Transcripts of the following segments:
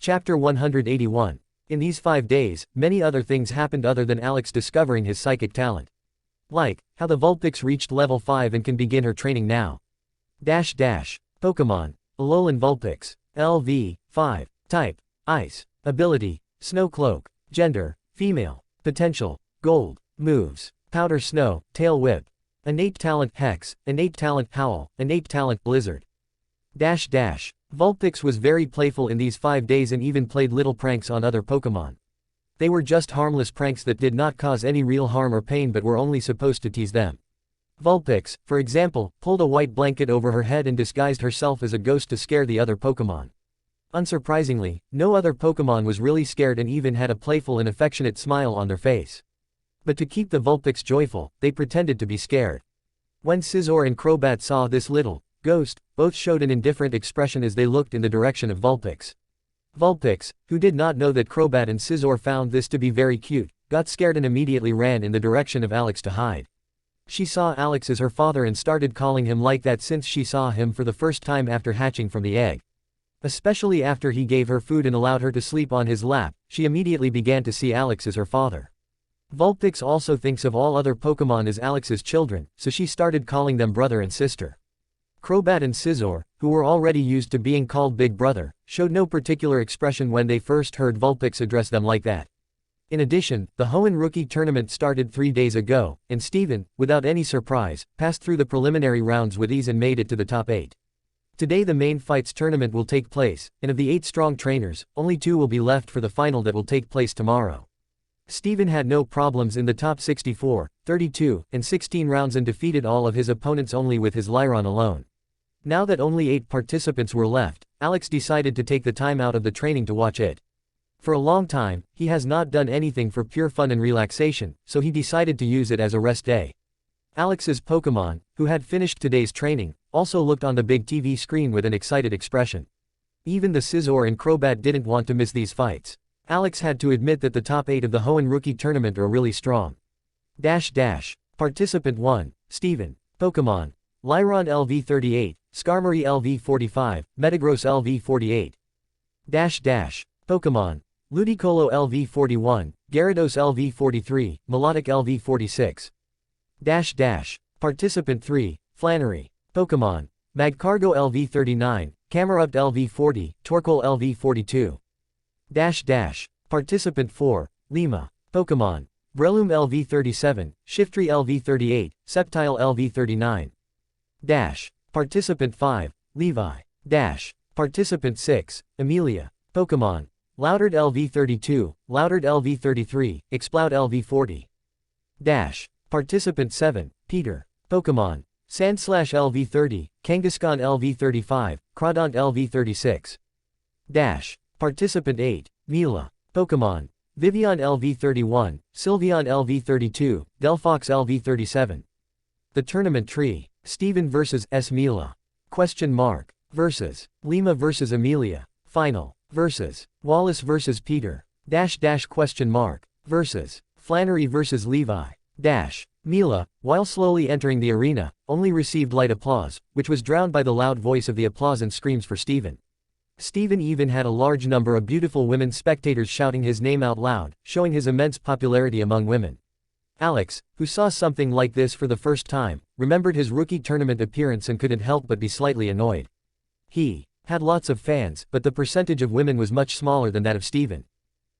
Chapter 181. In these 5 days, many other things happened other than Alex discovering his psychic talent. Like, how the Vulpix reached level 5 and can begin her training now. Pokemon. Alolan Vulpix. LV. 5. Type. Ice. Ability. Snow Cloak. Gender. Female. Potential. Gold. Moves. Powder Snow. Tail Whip. Innate talent Hex. Innate talent Howl. Innate talent Blizzard. Vulpix was very playful in these 5 days and even played little pranks on other Pokemon. They were just harmless pranks that did not cause any real harm or pain but were only supposed to tease them. Vulpix, for example, pulled a white blanket over her head and disguised herself as a ghost to scare the other Pokemon. Unsurprisingly, no other Pokemon was really scared and even had a playful and affectionate smile on their face. But to keep the Vulpix joyful, they pretended to be scared. When Scizor and Crobat saw this little ghost, both showed an indifferent expression as they looked in the direction of Vulpix. Vulpix, who did not know that Crobat and Scizor found this to be very cute, got scared and immediately ran in the direction of Alex to hide. She saw Alex as her father and started calling him like that since she saw him for the first time after hatching from the egg. Especially after he gave her food and allowed her to sleep on his lap, she immediately began to see Alex as her father. Vulpix also thinks of all other Pokemon as Alex's children, so she started calling them brother and sister. Crobat and Scizor, who were already used to being called Big Brother, showed no particular expression when they first heard Vulpix address them like that. In addition, the Hoenn Rookie Tournament started 3 days ago, and Steven, without any surprise, passed through the preliminary rounds with ease and made it to the top 8. Today the main fights tournament will take place, and of the 8 strong trainers, only 2 will be left for the final that will take place tomorrow. Steven had no problems in the top 64, 32, and 16 rounds and defeated all of his opponents only with his Lyron alone. Now that only 8 participants were left, Alex decided to take the time out of the training to watch it. For a long time, he has not done anything for pure fun and relaxation, so he decided to use it as a rest day. Alex's Pokemon, who had finished today's training, also looked on the big TV screen with an excited expression. Even the Scizor and Crobat didn't want to miss these fights. Alex had to admit that the top 8 of the Hoenn Rookie Tournament are really strong. Participant 1, Steven. Pokemon. Lyron LV38, Skarmory LV45, Metagross LV48. Pokemon. Ludicolo LV41, Gyarados LV43, Melodic LV46. Participant 3, Flannery. Pokemon. Magcargo LV39, Camerupt LV40, Torkoal LV42. Participant 4, Lima. Pokemon. Breloom LV37, Shiftry LV38, Sceptile LV39. Participant 5, Levi. Participant 6, Amelia. Pokemon. Loudred LV32, Loudred LV33, Exploud LV40. Participant 7, Peter. Pokemon. Sandslash LV30, Kangaskhan LV35, Crawdont LV36. Participant 8, Mila. Pokemon. Vivian LV31, Sylveon LV32, Delphox LV37. The Tournament Tree. Steven vs. Mila. Versus. Lima vs. Amelia. Final. Versus. Wallace vs. Peter. Versus. Flannery vs. Levi. Mila, while slowly entering the arena, only received light applause, which was drowned by the loud voice of the applause and screams for Steven. Steven even had a large number of beautiful women spectators shouting his name out loud, showing his immense popularity among women. Alex, who saw something like this for the first time, remembered his rookie tournament appearance and couldn't help but be slightly annoyed. He had lots of fans, but the percentage of women was much smaller than that of Steven.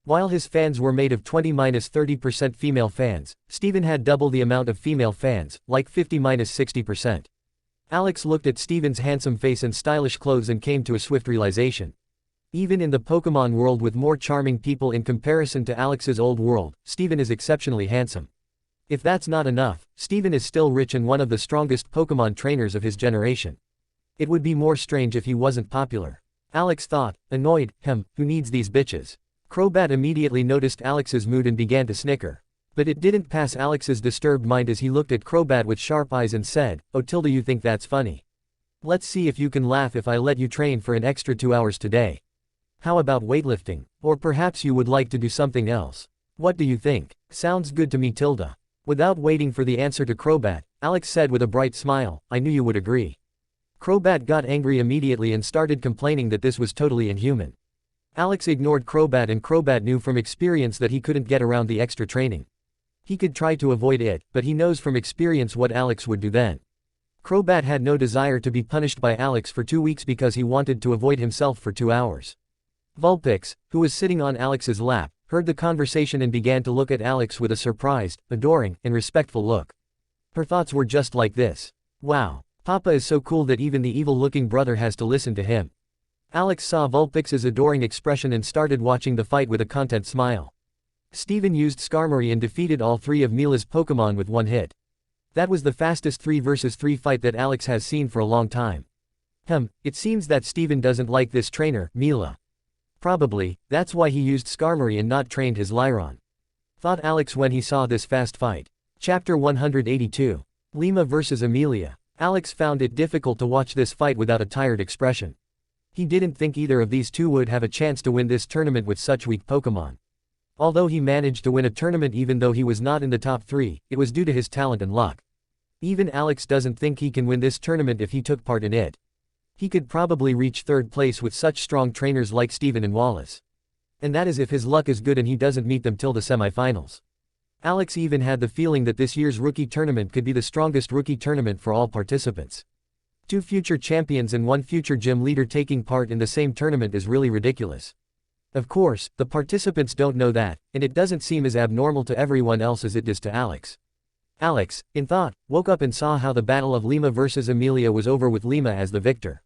While his fans were made of 20–30% female fans, Steven had double the amount of female fans, like 50–60%. Alex looked at Steven's handsome face and stylish clothes and came to a swift realization. Even in the Pokemon world with more charming people in comparison to Alex's old world, Steven is exceptionally handsome. If that's not enough, Steven is still rich and one of the strongest Pokemon trainers of his generation. It would be more strange if he wasn't popular. Alex thought, annoyed, who needs these bitches? Crobat immediately noticed Alex's mood and began to snicker. But it didn't pass Alex's disturbed mind as he looked at Crobat with sharp eyes and said, "Oh Tilda, you think that's funny? Let's see if you can laugh if I let you train for an extra 2 hours today. How about weightlifting? Or perhaps you would like to do something else? What do you think? Sounds good to me, Tilda." Without waiting for the answer to Crobat, Alex said with a bright smile, "I knew you would agree." Crobat got angry immediately and started complaining that this was totally inhuman. Alex ignored Crobat, and Crobat knew from experience that he couldn't get around the extra training. He could try to avoid it, but he knows from experience what Alex would do then. Crobat had no desire to be punished by Alex for 2 weeks because he wanted to avoid himself for 2 hours. Vulpix, who was sitting on Alex's lap, heard the conversation and began to look at Alex with a surprised, adoring, and respectful look. Her thoughts were just like this. Wow, Papa is so cool that even the evil-looking brother has to listen to him. Alex saw Vulpix's adoring expression and started watching the fight with a content smile. Steven used Skarmory and defeated all 3 of Mila's Pokémon with 1 hit. That was the fastest 3 vs 3 fight that Alex has seen for a long time. It seems that Steven doesn't like this trainer, Mila. Probably, that's why he used Skarmory and not trained his Lyron. Thought Alex when he saw this fast fight. Chapter 182. Lima vs Amelia. Alex found it difficult to watch this fight without a tired expression. He didn't think either of these two would have a chance to win this tournament with such weak Pokémon. Although he managed to win a tournament even though he was not in the top 3, it was due to his talent and luck. Even Alex doesn't think he can win this tournament if he took part in it. He could probably reach 3rd place with such strong trainers like Steven and Wallace. And that is if his luck is good and he doesn't meet them till the semifinals. Alex even had the feeling that this year's rookie tournament could be the strongest rookie tournament for all participants. 2 future champions and 1 future gym leader taking part in the same tournament is really ridiculous. Of course, the participants don't know that, and it doesn't seem as abnormal to everyone else as it does to Alex. Alex, in thought, woke up and saw how the battle of Lima vs Amelia was over with Lima as the victor.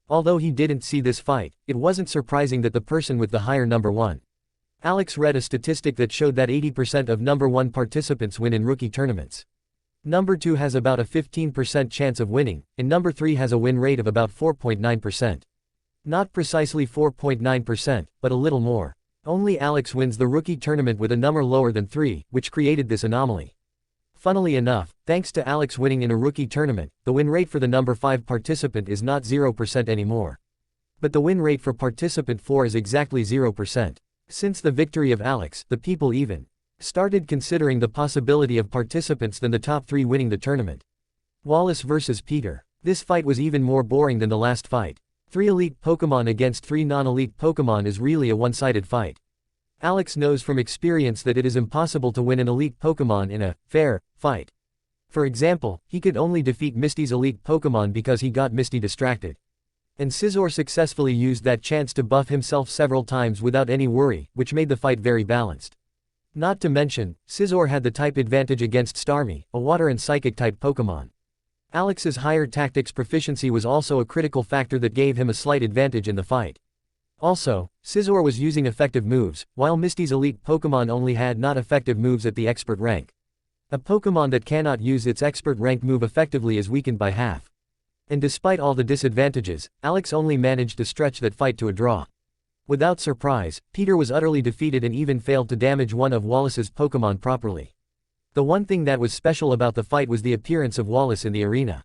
Although he didn't see this fight, it wasn't surprising that the person with the higher number 1. Alex read a statistic that showed that 80% of number 1 participants win in rookie tournaments. Number 2 has about a 15% chance of winning, and number 3 has a win rate of about 4.9%. Not precisely 4.9%, but a little more. Only Alex wins the rookie tournament with a number lower than 3, which created this anomaly. Funnily enough, thanks to Alex winning in a rookie tournament, the win rate for the number 5 participant is not 0% anymore. But the win rate for participant 4 is exactly 0%. Since the victory of Alex, the people even started considering the possibility of participants than the top 3 winning the tournament. Wallace vs Peter. This fight was even more boring than the last fight. 3 elite Pokémon against 3 non-elite Pokémon is really a one-sided fight. Alex knows from experience that it is impossible to win an elite Pokémon in a fair fight. For example, he could only defeat Misty's elite Pokémon because he got Misty distracted. And Scizor successfully used that chance to buff himself several times without any worry, which made the fight very balanced. Not to mention, Scizor had the type advantage against Starmie, a water and psychic type Pokémon. Alex's higher tactics proficiency was also a critical factor that gave him a slight advantage in the fight. Also, Scizor was using effective moves, while Misty's elite Pokémon only had not effective moves at the expert rank. A Pokémon that cannot use its expert rank move effectively is weakened by half. And despite all the disadvantages, Alex only managed to stretch that fight to a draw. Without surprise, Peter was utterly defeated and even failed to damage one of Wallace's Pokémon properly. The one thing that was special about the fight was the appearance of Wallace in the arena.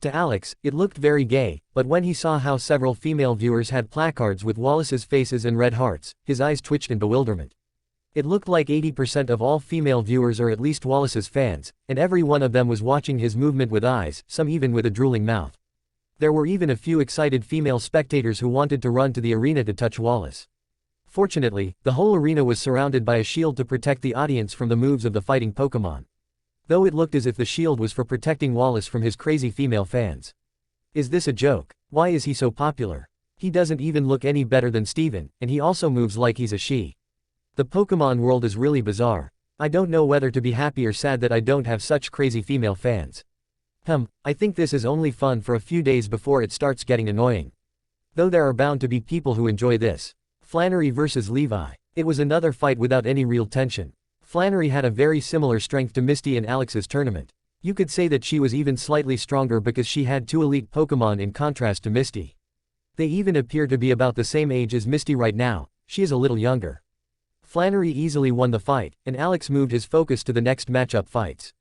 To Alex, it looked very gay, but when he saw how several female viewers had placards with Wallace's faces and red hearts, his eyes twitched in bewilderment. It looked like 80% of all female viewers are at least Wallace's fans, and every one of them was watching his movement with eyes, some even with a drooling mouth. There were even a few excited female spectators who wanted to run to the arena to touch Wallace. Fortunately, the whole arena was surrounded by a shield to protect the audience from the moves of the fighting Pokémon. Though it looked as if the shield was for protecting Wallace from his crazy female fans. Is this a joke? Why is he so popular? He doesn't even look any better than Steven, and he also moves like he's a she. The Pokémon world is really bizarre. I don't know whether to be happy or sad that I don't have such crazy female fans. I think this is only fun for a few days before it starts getting annoying. Though there are bound to be people who enjoy this. Flannery vs Levi. It was another fight without any real tension. Flannery had a very similar strength to Misty in Alex's tournament. You could say that she was even slightly stronger because she had 2 elite Pokémon in contrast to Misty. They even appear to be about the same age as Misty right now, she is a little younger. Flannery easily won the fight, and Alex moved his focus to the next matchup fights.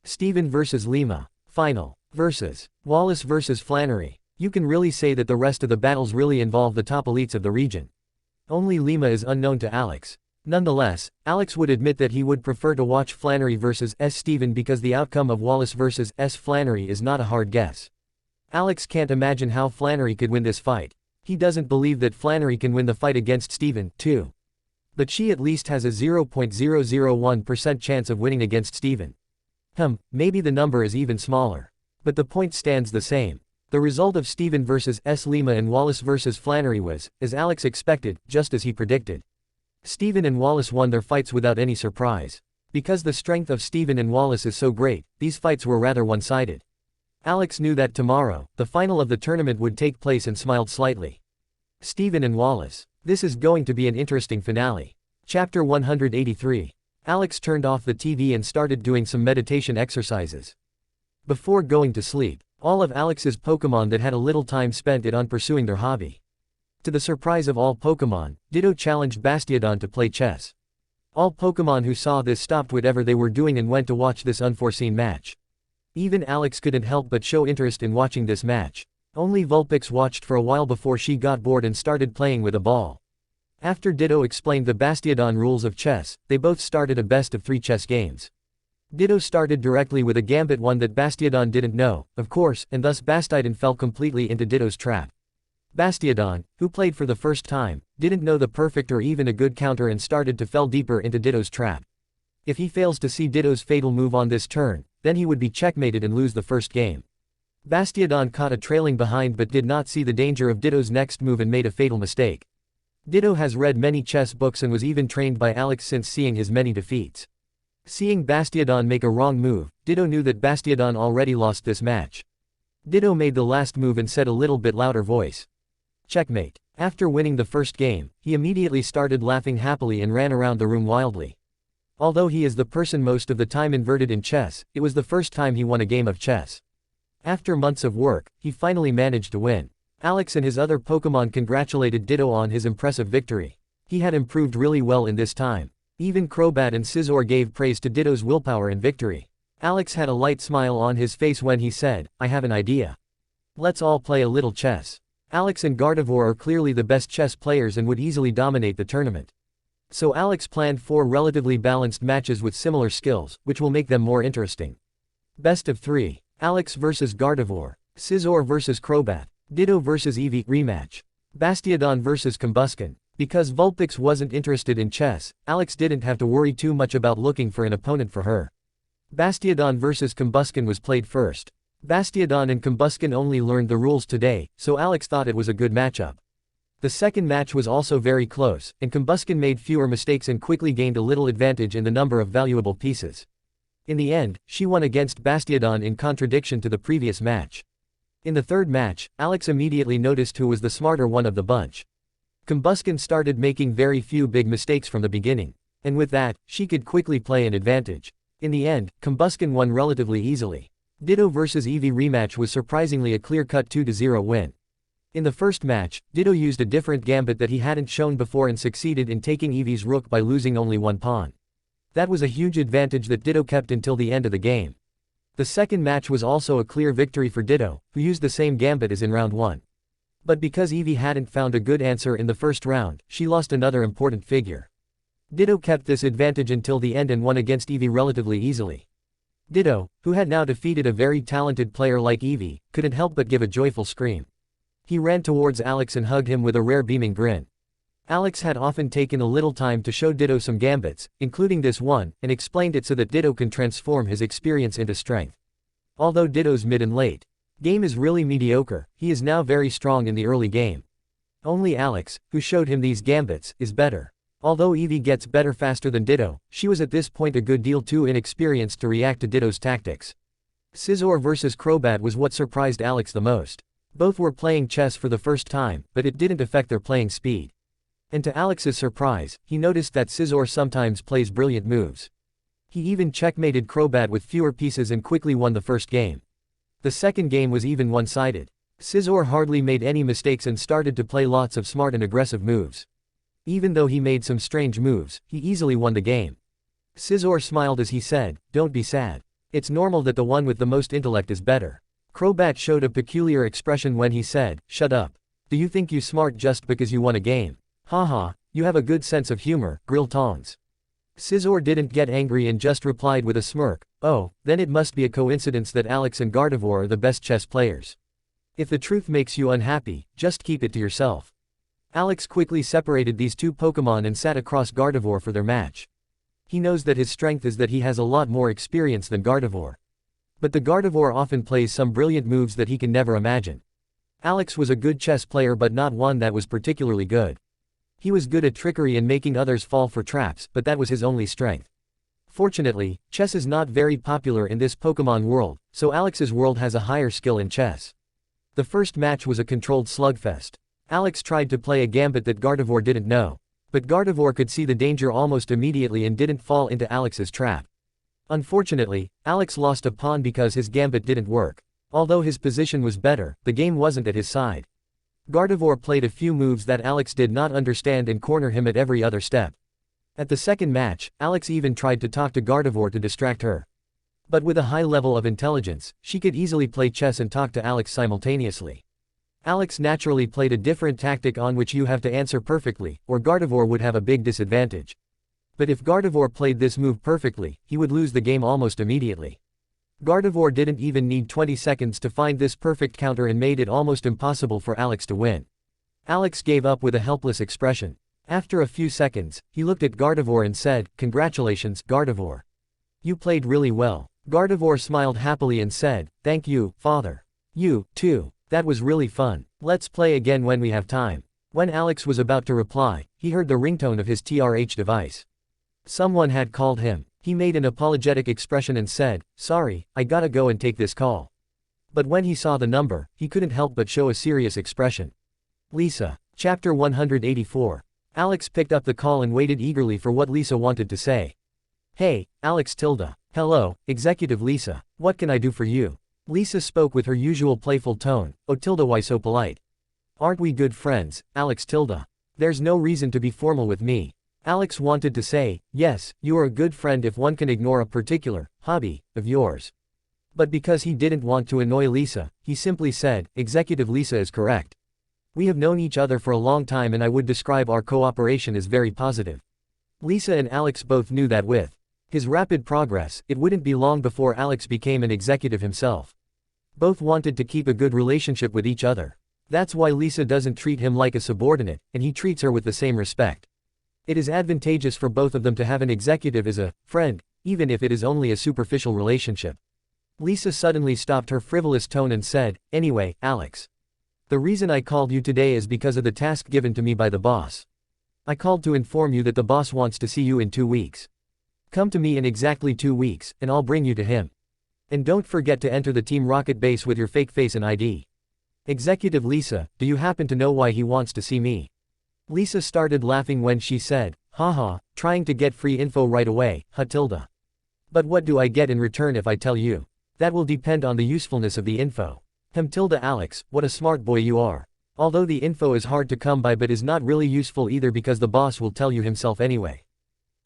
Steven vs Lima. Final. Versus. Wallace vs Flannery. You can really say that the rest of the battles really involve the top elites of the region. Only Lima is unknown to Alex. Nonetheless, Alex would admit that he would prefer to watch Flannery vs Steven because the outcome of Wallace vs Flannery is not a hard guess. Alex can't imagine how Flannery could win this fight. He doesn't believe that Flannery can win the fight against Steven, too. But she at least has a 0.001% chance of winning against Steven. Maybe the number is even smaller. But the point stands the same. The result of Steven vs. S. Lima and Wallace vs. Flannery was, as Alex expected, just as he predicted. Steven and Wallace won their fights without any surprise. Because the strength of Steven and Wallace is so great, these fights were rather one-sided. Alex knew that tomorrow, the final of the tournament would take place and smiled slightly. Steven and Wallace. This is going to be an interesting finale. Chapter 183. Alex turned off the TV and started doing some meditation exercises. Before going to sleep, all of Alex's Pokémon that had a little time spent it on pursuing their hobby. To the surprise of all Pokémon, Ditto challenged Bastiodon to play chess. All Pokémon who saw this stopped whatever they were doing and went to watch this unforeseen match. Even Alex couldn't help but show interest in watching this match. Only Vulpix watched for a while before she got bored and started playing with a ball. After Ditto explained the Bastiodon rules of chess, they both started a best-of-3 chess games. Ditto started directly with a gambit, one that Bastiodon didn't know, of course, and thus Bastiodon fell completely into Ditto's trap. Bastiodon, who played for the first time, didn't know the perfect or even a good counter and started to fall deeper into Ditto's trap. If he fails to see Ditto's fatal move on this turn, then he would be checkmated and lose the first game. Bastiodon caught a trailing behind but did not see the danger of Ditto's next move and made a fatal mistake. Ditto has read many chess books and was even trained by Alex since seeing his many defeats. Seeing Bastiodon make a wrong move, Ditto knew that Bastiodon already lost this match. Ditto made the last move and said a little bit louder voice. Checkmate. After winning the first game, he immediately started laughing happily and ran around the room wildly. Although he is the person most of the time inverted in chess, it was the first time he won a game of chess. After months of work, he finally managed to win. Alex and his other Pokémon congratulated Ditto on his impressive victory. He had improved really well in this time. Even Crobat and Scizor gave praise to Ditto's willpower and victory. Alex had a light smile on his face when he said, "I have an idea. Let's all play a little chess." Alex and Gardevoir are clearly the best chess players and would easily dominate the tournament. So Alex planned 4 relatively balanced matches with similar skills, which will make them more interesting. Best of 3. Alex vs Gardevoir. Scizor vs Crobat. Ditto vs Eevee rematch. Bastiodon vs Combusken. Because Vulpix wasn't interested in chess, Alex didn't have to worry too much about looking for an opponent for her. Bastiodon vs Combusken was played first. Bastiodon and Combusken only learned the rules today, so Alex thought it was a good matchup. The second match was also very close, and Combusken made fewer mistakes and quickly gained a little advantage in the number of valuable pieces. In the end, she won against Bastiodon in contradiction to the previous match. In the third match, Alex immediately noticed who was the smarter one of the bunch. Combusken started making very few big mistakes from the beginning. And with that, she could quickly play an advantage. In the end, Combusken won relatively easily. Ditto vs Eevee rematch was surprisingly a clear-cut 2-0 win. In the first match, Ditto used a different gambit that he hadn't shown before and succeeded in taking Eevee's rook by losing only one pawn. That was a huge advantage that Ditto kept until the end of the game. The second match was also a clear victory for Ditto, who used the same gambit as in round 1. But because Eevee hadn't found a good answer in the first round, she lost another important figure. Ditto kept this advantage until the end and won against Eevee relatively easily. Ditto, who had now defeated a very talented player like Eevee, couldn't help but give a joyful scream. He ran towards Alex and hugged him with a rare beaming grin. Alex had often taken a little time to show Ditto some gambits, including this one, and explained it so that Ditto can transform his experience into strength. Although Ditto's mid and late game is really mediocre, he is now very strong in the early game. Only Alex, who showed him these gambits, is better. Although Eevee gets better faster than Ditto, she was at this point a good deal too inexperienced to react to Ditto's tactics. Scizor vs Crobat was what surprised Alex the most. Both were playing chess for the first time, but it didn't affect their playing speed. And to Alex's surprise, he noticed that Scizor sometimes plays brilliant moves. He even checkmated Crobat with fewer pieces and quickly won the first game. The second game was even one-sided. Scizor hardly made any mistakes and started to play lots of smart and aggressive moves. Even though he made some strange moves, he easily won the game. Scizor smiled as he said, "Don't be sad. It's normal that the one with the most intellect is better." Crobat showed a peculiar expression when he said, "Shut up. Do you think you smart just because you won a game? Haha, you have a good sense of humor, grill tongs." Scizor didn't get angry and just replied with a smirk, "Oh, then it must be a coincidence that Alex and Gardevoir are the best chess players." If the truth makes you unhappy, just keep it to yourself. Alex quickly separated these two Pokemon and sat across Gardevoir for their match. He knows that his strength is that he has a lot more experience than Gardevoir. But the Gardevoir often plays some brilliant moves that he can never imagine. Alex was a good chess player but not one that was particularly good. He was good at trickery and making others fall for traps, but that was his only strength. Fortunately, chess is not very popular in this Pokemon world, so Alex's world has a higher skill in chess. The first match was a controlled slugfest. Alex tried to play a gambit that Gardevoir didn't know. But Gardevoir could see the danger almost immediately and didn't fall into Alex's trap. Unfortunately, Alex lost a pawn because his gambit didn't work. Although his position was better, the game wasn't at his side. Gardevoir played a few moves that Alex did not understand and corner him at every other step. At the second match, Alex even tried to talk to Gardevoir to distract her. But with a high level of intelligence, she could easily play chess and talk to Alex simultaneously. Alex naturally played a different tactic on which you have to answer perfectly, or Gardevoir would have a big disadvantage. But if Gardevoir played this move perfectly, he would lose the game almost immediately. Gardevoir didn't even need 20 seconds to find this perfect counter and made it almost impossible for Alex to win. Alex gave up with a helpless expression. After a few seconds, he looked at Gardevoir and said, "Congratulations, Gardevoir. You played really well." Gardevoir smiled happily and said, "Thank you, father. You, too. That was really fun. Let's play again when we have time." When Alex was about to reply, he heard the ringtone of his TRH device. Someone had called him. He made an apologetic expression and said, "Sorry, I gotta go and take this call." But when he saw the number, he couldn't help but show a serious expression. Lisa. Chapter 184. Alex picked up the call and waited eagerly for what Lisa wanted to say. "Hey, Alex tilde. Hello, Executive Lisa. What can I do for you?" Lisa spoke with her usual playful tone. "Oh tilde, why so polite? Aren't we good friends, Alex tilde? There's no reason to be formal with me." Alex wanted to say, "Yes, you are a good friend if one can ignore a particular hobby of yours." But because he didn't want to annoy Lisa, he simply said, "Executive Lisa is correct. We have known each other for a long time and I would describe our cooperation as very positive." Lisa and Alex both knew that with his rapid progress, it wouldn't be long before Alex became an executive himself. Both wanted to keep a good relationship with each other. That's why Lisa doesn't treat him like a subordinate, and he treats her with the same respect. It is advantageous for both of them to have an executive as a friend, even if it is only a superficial relationship. Lisa suddenly stopped her frivolous tone and said, "Anyway, Alex. The reason I called you today is because of the task given to me by the boss. I called to inform you that the boss wants to see you in 2 weeks. Come to me in exactly 2 weeks, and I'll bring you to him. And don't forget to enter the Team Rocket base with your fake face and ID. Executive Lisa, do you happen to know why he wants to see me?" Lisa started laughing when she said, "Haha, trying to get free info right away, huh tilde. But what do I get in return if I tell you? That will depend on the usefulness of the info. Tilde Alex, what a smart boy you are. Although the info is hard to come by but is not really useful either because the boss will tell you himself anyway."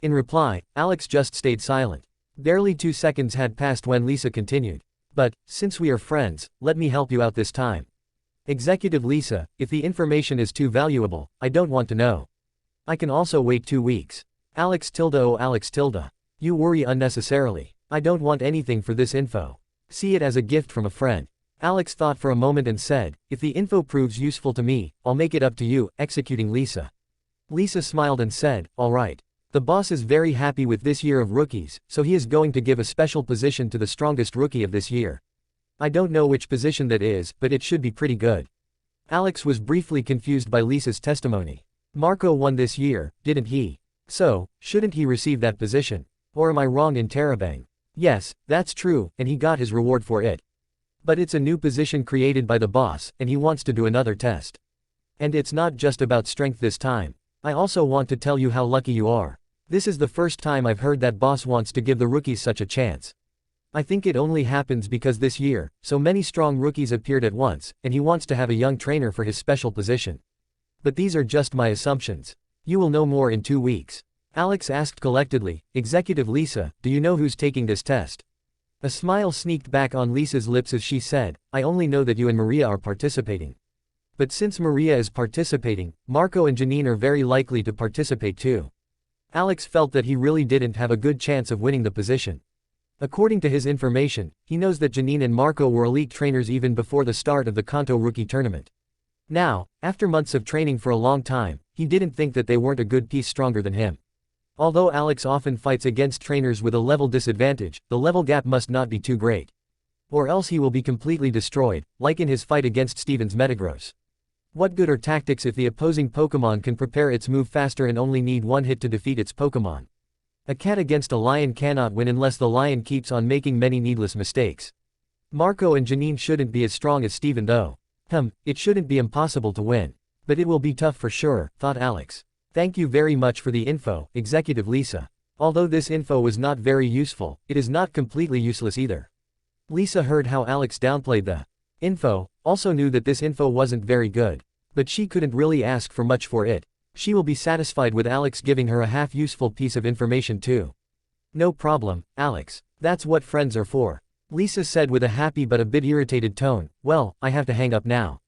In reply, Alex just stayed silent. Barely 2 seconds had passed when Lisa continued. "But, since we are friends, let me help you out this time. Executive Lisa, if the information is too valuable, I don't want to know. I can also wait 2 weeks. Alex tilde, oh Alex tilde. You worry unnecessarily. I don't want anything for this info. See it as a gift from a friend." Alex thought for a moment and said, "If the info proves useful to me, I'll make it up to you, executing Lisa." Lisa smiled and said, "All right. The boss is very happy with this year of rookies, so he is going to give a special position to the strongest rookie of this year. I don't know which position that is, but it should be pretty good." Alex was briefly confused by Lisa's testimony. Marco won this year, didn't he? So, shouldn't he receive that position? Or am I wrong in Terabang? Yes, that's true, and he got his reward for it. But it's a new position created by the boss, and he wants to do another test. And it's not just about strength this time. I also want to tell you how lucky you are. This is the first time I've heard that boss wants to give the rookies such a chance. I think it only happens because this year, so many strong rookies appeared at once, and he wants to have a young trainer for his special position. But these are just my assumptions. You will know more in 2 weeks. Alex asked collectedly, "Executive Lisa, do you know who's taking this test?" A smile sneaked back on Lisa's lips as she said, "I only know that you and Maria are participating. But since Maria is participating, Marco and Janine are very likely to participate too." Alex felt that he really didn't have a good chance of winning the position. According to his information, he knows that Janine and Marco were elite trainers even before the start of the Kanto Rookie Tournament. Now, after months of training for a long time, he didn't think that they weren't a good piece stronger than him. Although Alex often fights against trainers with a level disadvantage, the level gap must not be too great. Or else he will be completely destroyed, like in his fight against Steven's Metagross. What good are tactics if the opposing Pokémon can prepare its move faster and only need one hit to defeat its Pokémon? A cat against a lion cannot win unless the lion keeps on making many needless mistakes. Marco and Janine shouldn't be as strong as Steven though. It shouldn't be impossible to win. But it will be tough for sure, thought Alex. Thank you very much for the info, Executive Lisa. Although this info was not very useful, it is not completely useless either. Lisa heard how Alex downplayed the info, also knew that this info wasn't very good. But she couldn't really ask for much for it. She will be satisfied with Alex giving her a half-useful piece of information too. No problem, Alex. That's what friends are for. Lisa said with a happy but a bit irritated tone. Well, I have to hang up now.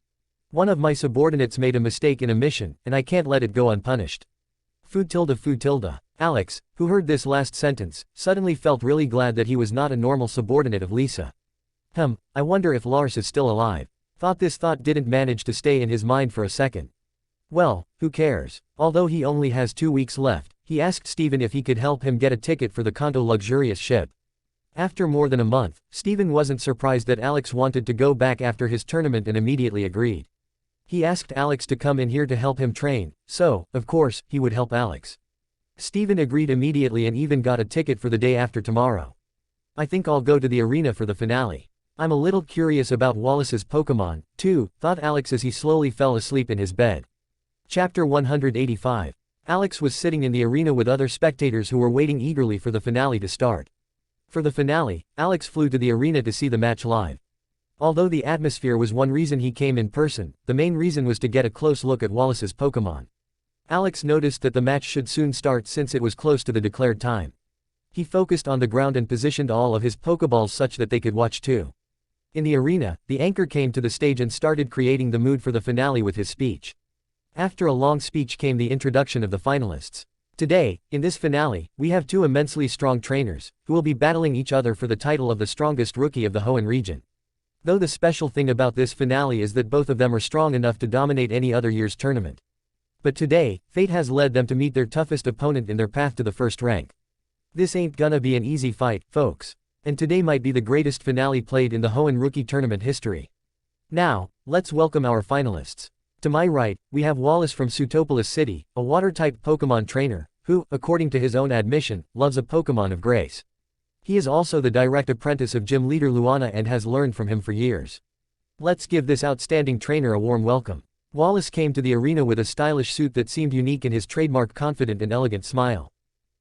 One of my subordinates made a mistake in a mission, and I can't let it go unpunished. Food tilde. Alex, who heard this last sentence, suddenly felt really glad that he was not a normal subordinate of Lisa. I wonder if Lars is still alive. This thought didn't manage to stay in his mind for a second. Well, who cares? Although he only has 2 weeks left, he asked Steven if he could help him get a ticket for the Kanto luxurious ship. After more than a month, Steven wasn't surprised that Alex wanted to go back after his tournament and immediately agreed. He asked Alex to come in here to help him train, so, of course, he would help Alex. Steven agreed immediately and even got a ticket for the day after tomorrow. I think I'll go to the arena for the finale. I'm a little curious about Wallace's Pokémon, too, thought Alex as he slowly fell asleep in his bed. Chapter 185. Alex was sitting in the arena with other spectators who were waiting eagerly for the finale to start. For the finale, Alex flew to the arena to see the match live. Although the atmosphere was one reason he came in person, the main reason was to get a close look at Wallace's Pokémon. Alex noticed that the match should soon start since it was close to the declared time. He focused on the ground and positioned all of his Pokeballs such that they could watch too. In the arena, the anchor came to the stage and started creating the mood for the finale with his speech. After a long speech came the introduction of the finalists. Today, in this finale, we have 2 immensely strong trainers, who will be battling each other for the title of the strongest rookie of the Hoenn region. Though the special thing about this finale is that both of them are strong enough to dominate any other year's tournament. But today, fate has led them to meet their toughest opponent in their path to the first rank. This ain't gonna be an easy fight, folks. And today might be the greatest finale played in the Hoenn Rookie Tournament history. Now, let's welcome our finalists. To my right, we have Wallace from Sutopolis City, a water-type Pokémon trainer, who, according to his own admission, loves a Pokémon of grace. He is also the direct apprentice of gym leader Luana and has learned from him for years. Let's give this outstanding trainer a warm welcome. Wallace came to the arena with a stylish suit that seemed unique in his trademark confident and elegant smile.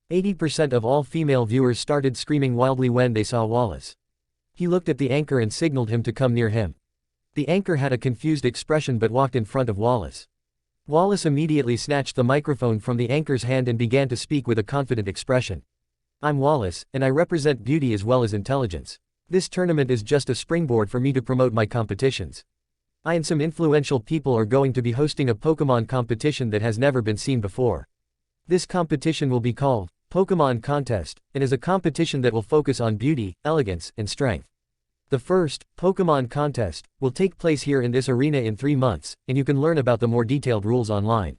80% of all female viewers started screaming wildly when they saw Wallace. He looked at the anchor and signaled him to come near him. The anchor had a confused expression but walked in front of Wallace. Wallace immediately snatched the microphone from the anchor's hand and began to speak with a confident expression. I'm Wallace, and I represent beauty as well as intelligence. This tournament is just a springboard for me to promote my competitions. I and some influential people are going to be hosting a Pokémon competition that has never been seen before. This competition will be called Pokémon Contest, and is a competition that will focus on beauty, elegance, and strength. The first, Pokémon Contest, will take place here in this arena in 3 months, and you can learn about the more detailed rules online.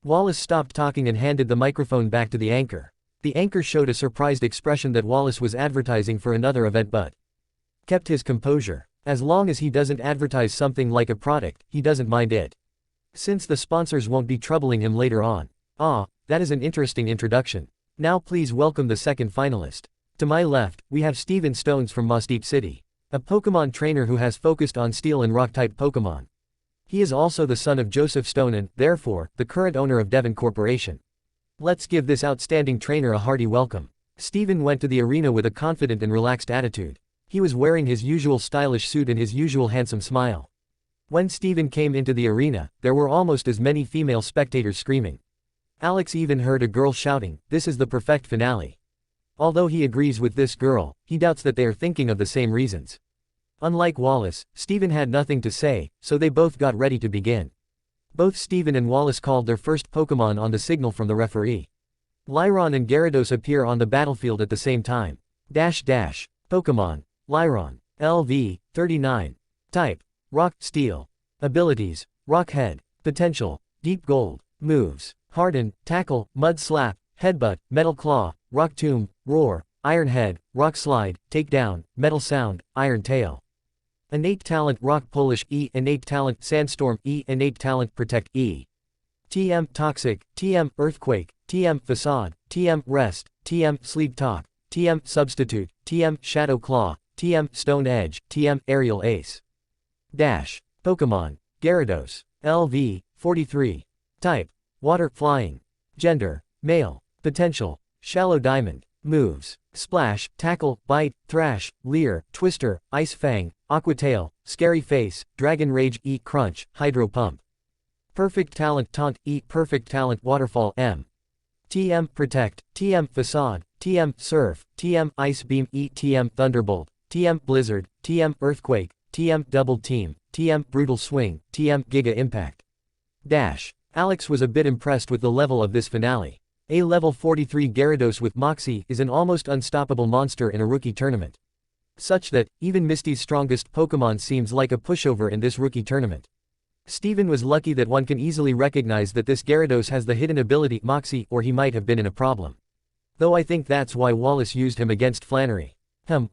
Wallace stopped talking and handed the microphone back to the anchor. The anchor showed a surprised expression that Wallace was advertising for another event but kept his composure. As long as he doesn't advertise something like a product, he doesn't mind it. Since the sponsors won't be troubling him later on. That is an interesting introduction. Now please welcome the second finalist. To my left, we have Steven Stones from Mossdeep City. A Pokémon trainer who has focused on steel and rock-type Pokémon. He is also the son of Joseph Stone and, therefore, the current owner of Devon Corporation. Let's give this outstanding trainer a hearty welcome. Steven went to the arena with a confident and relaxed attitude. He was wearing his usual stylish suit and his usual handsome smile. When Steven came into the arena, there were almost as many female spectators screaming. Alex even heard a girl shouting, "This is the perfect finale." Although he agrees with this girl, he doubts that they are thinking of the same reasons. Unlike Wallace, Steven had nothing to say, so they both got ready to begin. Both Steven and Wallace called their first Pokémon on the signal from the referee. Lyron and Gyarados appear on the battlefield at the same time. Pokemon. Lyron. LV, 39. Type. Rock, Steel. Abilities. Rock Head. Potential. Deep Gold. Moves. Harden, Tackle, Mud Slap, Headbutt, Metal Claw, Rock Tomb, Roar, Iron Head, Rock Slide, Takedown, Metal Sound, Iron Tail. Innate Talent Rock Polish E. Innate Talent Sandstorm E. Innate Talent Protect E. TM Toxic, TM Earthquake, TM Facade, TM Rest, TM Sleep Talk, TM Substitute, TM Shadow Claw, TM Stone Edge, TM Aerial Ace. Pokemon. Gyarados. LV, 43. Type. Water, Flying. Gender. Male. Potential. Shallow Diamond. Moves. Splash, Tackle, Bite, Thrash, Leer, Twister, Ice Fang, Aqua Tail, Scary Face, Dragon Rage E. Crunch, Hydro Pump. Perfect Talent Taunt E. Perfect Talent Waterfall M. TM Protect, TM Facade, TM Surf, TM Ice Beam E. TM Thunderbolt, TM Blizzard, TM Earthquake, TM Double Team, TM Brutal Swing, TM Giga Impact. Alex was a bit impressed with the level of this finale. A level 43 Gyarados with Moxie is an almost unstoppable monster in a rookie tournament. Such that, even Misty's strongest Pokemon seems like a pushover in this rookie tournament. Steven was lucky that one can easily recognize that this Gyarados has the hidden ability Moxie, or he might have been in a problem. Though I think that's why Wallace used him against Flannery.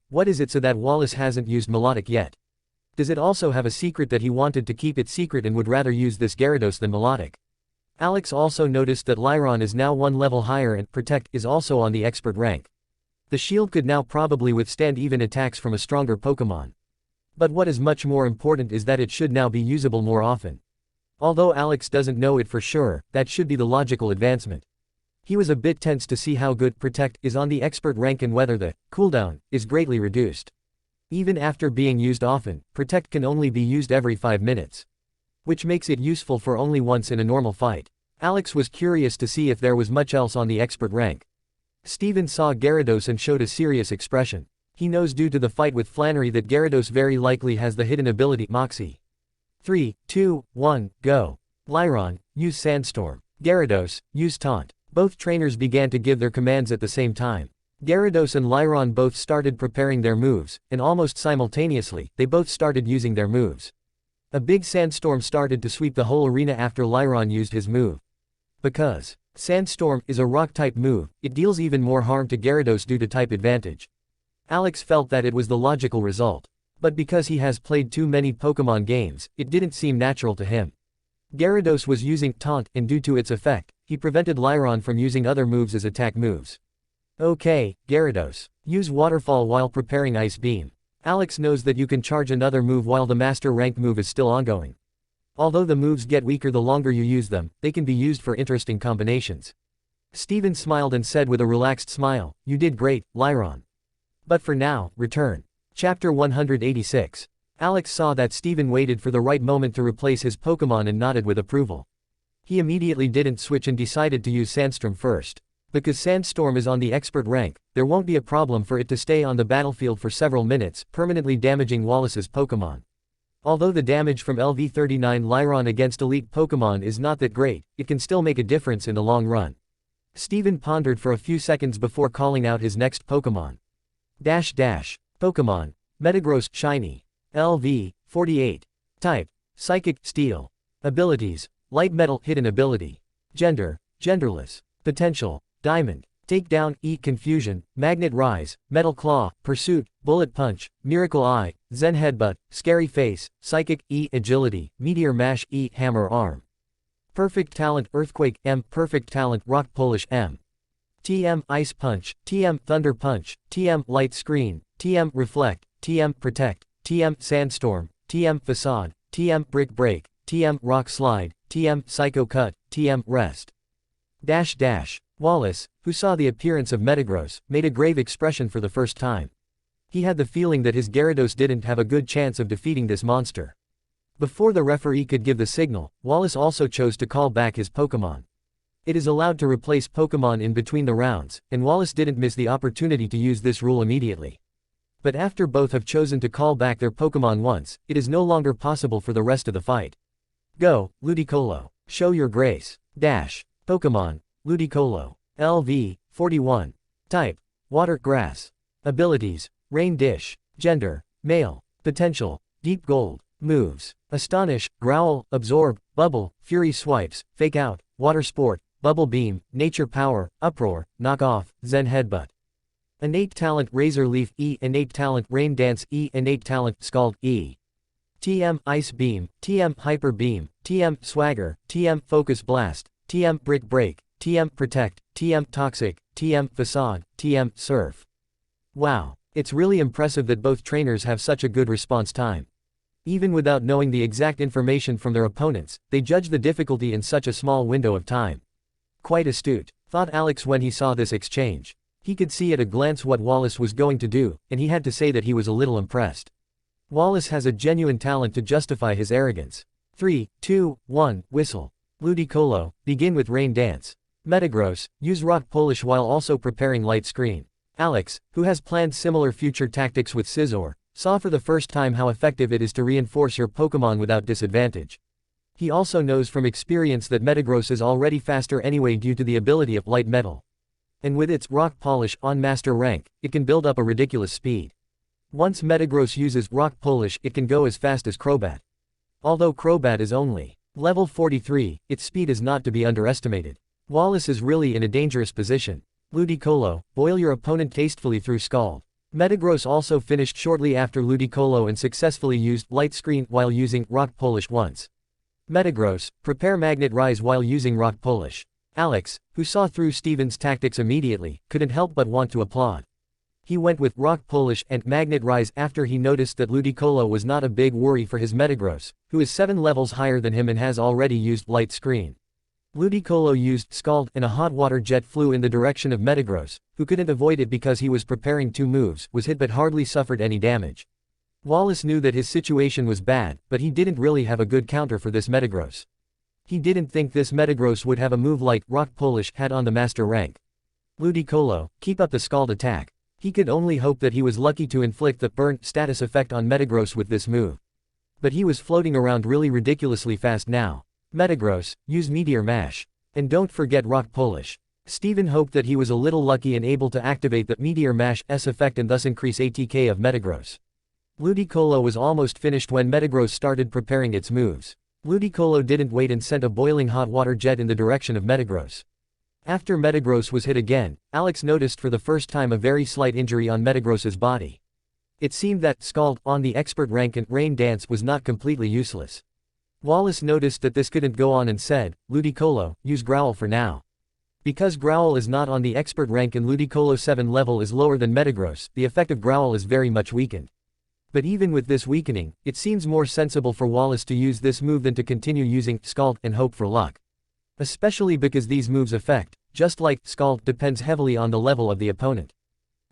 What is it so that Wallace hasn't used Melodic yet? Does it also have a secret that he wanted to keep it secret and would rather use this Gyarados than Melodic? Alex also noticed that Lyron is now one level higher and Protect is also on the expert rank. The shield could now probably withstand even attacks from a stronger Pokemon. But what is much more important is that it should now be usable more often. Although Alex doesn't know it for sure, that should be the logical advancement. He was a bit tense to see how good Protect is on the expert rank and whether the cooldown is greatly reduced. Even after being used often, Protect can only be used every 5 minutes. Which makes it useful for only once in a normal fight. Alex was curious to see if there was much else on the expert rank. Steven saw Gyarados and showed a serious expression. He knows due to the fight with Flannery that Gyarados very likely has the hidden ability Moxie. 3, 2, 1, go. Lyron, use Sandstorm. Gyarados, use Taunt. Both trainers began to give their commands at the same time. Gyarados and Lyron both started preparing their moves, and almost simultaneously, they both started using their moves. A big sandstorm started to sweep the whole arena after Lyron used his move. Because Sandstorm is a rock-type move, it deals even more harm to Gyarados due to type advantage. Alex felt that it was the logical result. But because he has played too many Pokemon games, it didn't seem natural to him. Gyarados was using Taunt, and due to its effect, he prevented Lyron from using other moves as attack moves. Okay, Gyarados. Use Waterfall while preparing Ice Beam. Alex knows that you can charge another move while the Master Rank move is still ongoing. Although the moves get weaker the longer you use them, they can be used for interesting combinations. Steven smiled and said with a relaxed smile, "You did great, Lyron. But for now, return." Chapter 186. Alex saw that Steven waited for the right moment to replace his Pokemon and nodded with approval. He immediately didn't switch and decided to use Sandstorm first. Because Sandstorm is on the expert rank, there won't be a problem for it to stay on the battlefield for several minutes, permanently damaging Wallace's Pokemon. Although the damage from LV39 Lyron against elite Pokemon is not that great, it can still make a difference in the long run. Steven pondered for a few seconds before calling out his next Pokemon. Pokemon. Metagross, Shiny. LV, 48. Type. Psychic, Steel. Abilities. Light Metal, hidden ability. Gender. Genderless. Potential. Diamond. Takedown, E. Confusion, Magnet Rise, Metal Claw, Pursuit, Bullet Punch, Miracle Eye, Zen Headbutt, Scary Face, Psychic, E. Agility, Meteor Mash, E. Hammer Arm. Perfect Talent Earthquake, M. Perfect Talent Rock Polish, M. TM Ice Punch, TM Thunder Punch, TM Light Screen, TM Reflect, TM Protect, TM Sandstorm, TM Facade, TM Brick Break, TM Rock Slide, TM Psycho Cut, TM Rest. Wallace, who saw the appearance of Metagross, made a grave expression for the first time. He had the feeling that his Gyarados didn't have a good chance of defeating this monster. Before the referee could give the signal, Wallace also chose to call back his Pokemon. It is allowed to replace Pokemon in between the rounds, and Wallace didn't miss the opportunity to use this rule immediately. But after both have chosen to call back their Pokemon once, it is no longer possible for the rest of the fight. Go, Ludicolo. Show your grace. Pokemon. Ludicolo. LV, 41. Type. Water, Grass. Abilities: Rain Dish. Gender: male. Potential: Deep Gold. Moves: Astonish, Growl, Absorb, Bubble, Fury Swipes, Fake Out, Water Sport, Bubble Beam, Nature Power, Uproar, Knock Off, Zen Headbutt. Innate Talent: Razor Leaf E. Innate Talent: Rain Dance E. Innate Talent: Scald E. TM Ice Beam, TM Hyper Beam, TM Swagger, TM Focus Blast, TM Brick Break, TM Protect, TM Toxic, TM Facade, TM Surf. Wow, it's really impressive that both trainers have such a good response time. Even without knowing the exact information from their opponents, they judge the difficulty in such a small window of time. Quite astute, thought Alex when he saw this exchange. He could see at a glance what Wallace was going to do, and he had to say that he was a little impressed. Wallace has a genuine talent to justify his arrogance. 3, 2, 1, whistle. Ludicolo, begin with Rain Dance. Metagross, use Rock Polish while also preparing Light Screen. Alex, who has planned similar future tactics with Scizor, saw for the first time how effective it is to reinforce your Pokémon without disadvantage. He also knows from experience that Metagross is already faster anyway due to the ability of Light Metal. And with its Rock Polish on Master rank, it can build up a ridiculous speed. Once Metagross uses Rock Polish, it can go as fast as Crobat. Although Crobat is only level 43, its speed is not to be underestimated. Wallace is really in a dangerous position. Ludicolo, boil your opponent tastefully through Scald. Metagross also finished shortly after Ludicolo and successfully used Light Screen while using Rock Polish once. Metagross, prepare Magnet Rise while using Rock Polish. Alex, who saw through Steven's tactics immediately, couldn't help but want to applaud. He went with Rock Polish and Magnet Rise after he noticed that Ludicolo was not a big worry for his Metagross, who is 7 levels higher than him and has already used Light Screen. Ludicolo used Scald and a hot water jet flew in the direction of Metagross, who couldn't avoid it because he was preparing 2 moves, was hit but hardly suffered any damage. Wallace knew that his situation was bad, but he didn't really have a good counter for this Metagross. He didn't think this Metagross would have a move like Rock Polish had on the master rank. Ludicolo, keep up the Scald attack. He could only hope that he was lucky to inflict the burn status effect on Metagross with this move. But he was floating around really ridiculously fast now. Metagross, use Meteor Mash. And don't forget Rock Polish. Steven hoped that he was a little lucky and able to activate the Meteor Mash's effect and thus increase ATK of Metagross. Ludicolo was almost finished when Metagross started preparing its moves. Ludicolo didn't wait and sent a boiling hot water jet in the direction of Metagross. After Metagross was hit again, Alex noticed for the first time a very slight injury on Metagross's body. It seemed that Scald on the expert rank and Rain Dance was not completely useless. Wallace noticed that this couldn't go on and said, Ludicolo, use Growl for now. Because Growl is not on the expert rank and Ludicolo 7 level is lower than Metagross, the effect of Growl is very much weakened. But even with this weakening, it seems more sensible for Wallace to use this move than to continue using Scald and hope for luck. Especially because these moves' effect, just like Scald, depends heavily on the level of the opponent.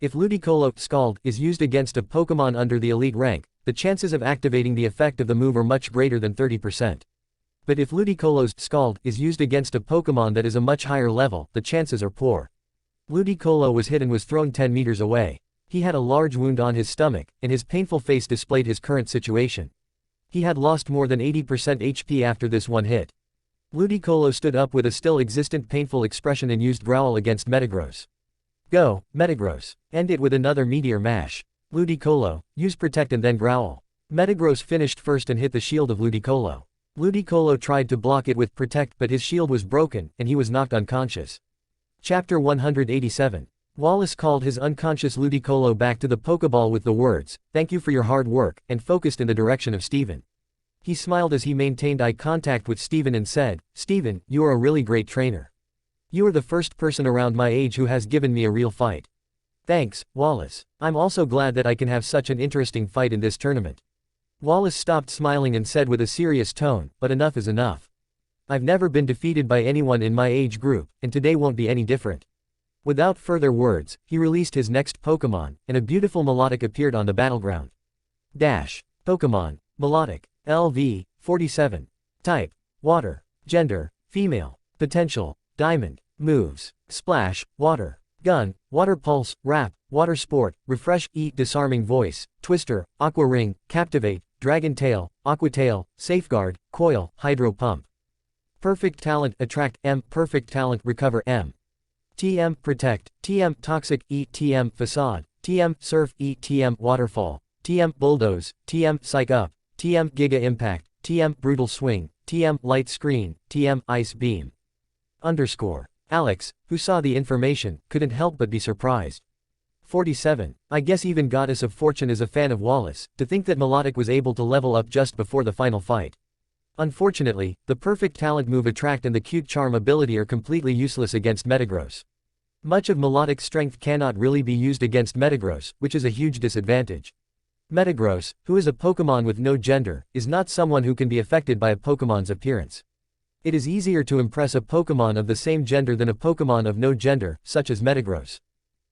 If Ludicolo Scald is used against a Pokémon under the elite rank, the chances of activating the effect of the move are much greater than 30%. But if Ludicolo's Scald is used against a Pokémon that is a much higher level, the chances are poor. Ludicolo was hit and was thrown 10 meters away. He had a large wound on his stomach, and his painful face displayed his current situation. He had lost more than 80% HP after this one hit. Ludicolo stood up with a still existent painful expression and used Growl against Metagross. Go, Metagross. End it with another Meteor Mash. Ludicolo, use Protect and then Growl. Metagross finished first and hit the shield of Ludicolo. Ludicolo tried to block it with Protect but his shield was broken, and he was knocked unconscious. Chapter 187. Wallace called his unconscious Ludicolo back to the Pokeball with the words, "Thank you for your hard work," and focused in the direction of Steven. He smiled as he maintained eye contact with Steven and said, "Steven, you are a really great trainer. You are the first person around my age who has given me a real fight." "Thanks, Wallace. I'm also glad that I can have such an interesting fight in this tournament." Wallace stopped smiling and said with a serious tone, "But enough is enough. I've never been defeated by anyone in my age group, and today won't be any different." Without further words, he released his next Pokemon, and a beautiful Melodic appeared on the battleground. Dash. Pokemon. Melodic. LV. 47. Type. Water. Gender. Female. Potential. Diamond. Moves. Splash. Water. Gun. Water Pulse. Wrap. Water Sport. Refresh. Eat. Disarming Voice. Twister. Aqua Ring. Captivate. Dragon Tail. Aqua Tail. Safeguard. Coil. Hydro Pump. Perfect Talent. Attract. M. Perfect Talent. Recover. M. TM Protect, TM Toxic E. TM Facade, TM Surf E TM Waterfall, TM Bulldoze, TM Psych Up, TM Giga Impact, TM Brutal Swing, TM Light Screen, TM Ice Beam. Alex, who saw the information, couldn't help but be surprised. 47. I guess even Goddess of Fortune is a fan of Wallace, to think that Melodic was able to level up just before the final fight. Unfortunately, the perfect talent move Attract and the cute charm ability are completely useless against Metagross. Much of Melodic's strength cannot really be used against Metagross, which is a huge disadvantage. Metagross, who is a Pokémon with no gender, is not someone who can be affected by a Pokémon's appearance. It is easier to impress a Pokémon of the same gender than a Pokémon of no gender, such as Metagross.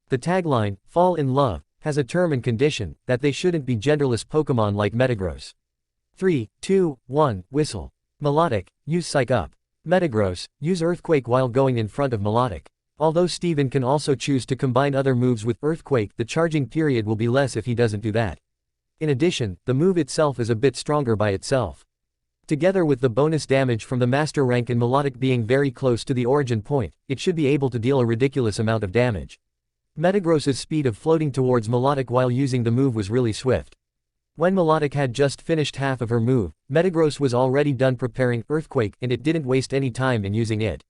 The tagline, Fall in Love, has a term and condition, that they shouldn't be genderless Pokémon like Metagross. 3, 2, 1, Whistle. Melodic, use Psych Up. Metagross, use Earthquake while going in front of Melodic. Although Steven can also choose to combine other moves with Earthquake, the charging period will be less if he doesn't do that. In addition, the move itself is a bit stronger by itself. Together with the bonus damage from the Master rank and Melodic being very close to the origin point, it should be able to deal a ridiculous amount of damage. Metagross's speed of floating towards Melodic while using the move was really swift. When Melodic had just finished half of her move, Metagross was already done preparing Earthquake and it didn't waste any time in using it.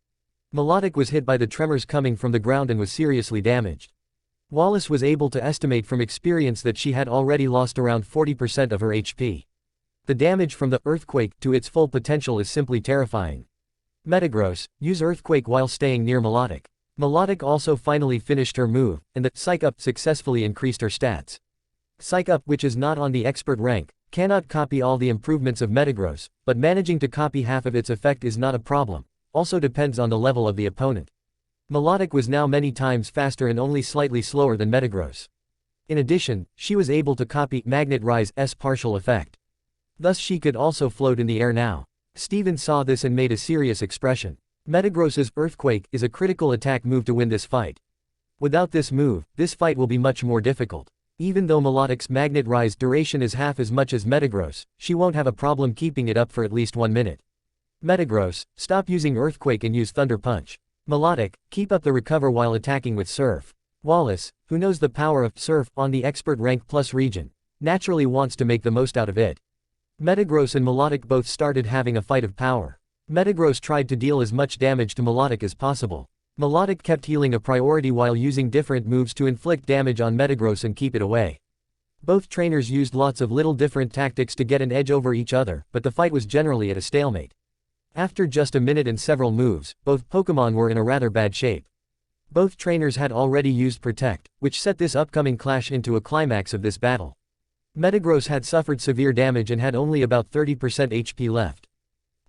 Melodic was hit by the tremors coming from the ground and was seriously damaged. Wallace was able to estimate from experience that she had already lost around 40% of her HP. The damage from the Earthquake to its full potential is simply terrifying. Metagross, use Earthquake while staying near Melodic. Melodic also finally finished her move, and the Psych Up successfully increased her stats. Psych Up, which is not on the expert rank, cannot copy all the improvements of Metagross, but managing to copy half of its effect is not a problem. Also depends on the level of the opponent. Melodic was now many times faster and only slightly slower than Metagross. In addition, she was able to copy Magnet Rise's partial effect. Thus she could also float in the air now. Steven saw this and made a serious expression. Metagross's Earthquake is a critical attack move to win this fight. Without this move, this fight will be much more difficult. Even though Melodic's Magnet Rise duration is half as much as Metagross, she won't have a problem keeping it up for at least 1 minute. Metagross, stop using Earthquake and use Thunder Punch. Melodic, keep up the recover while attacking with Surf. Wallace, who knows the power of Surf on the expert rank plus region, naturally wants to make the most out of it. Metagross and Melodic both started having a fight of power. Metagross tried to deal as much damage to Melodic as possible. Melodic kept healing a priority while using different moves to inflict damage on Metagross and keep it away. Both trainers used lots of little different tactics to get an edge over each other, but the fight was generally at a stalemate. After just a minute and several moves, both Pokémon were in a rather bad shape. Both trainers had already used Protect, which set this upcoming clash into a climax of this battle. Metagross had suffered severe damage and had only about 30% HP left.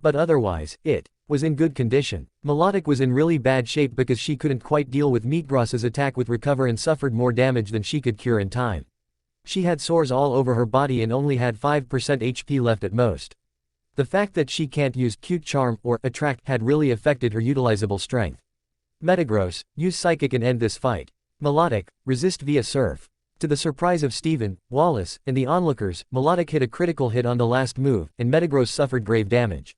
But otherwise, it was in good condition. Melodic was in really bad shape because she couldn't quite deal with Meatgross's attack with Recover and suffered more damage than she could cure in time. She had sores all over her body and only had 5% HP left at most. The fact that she can't use Cute Charm or Attract had really affected her utilizable strength. Metagross, use Psychic and end this fight. Melodic, resist via Surf. To the surprise of Steven, Wallace, and the onlookers, Melodic hit a critical hit on the last move, and Metagross suffered grave damage.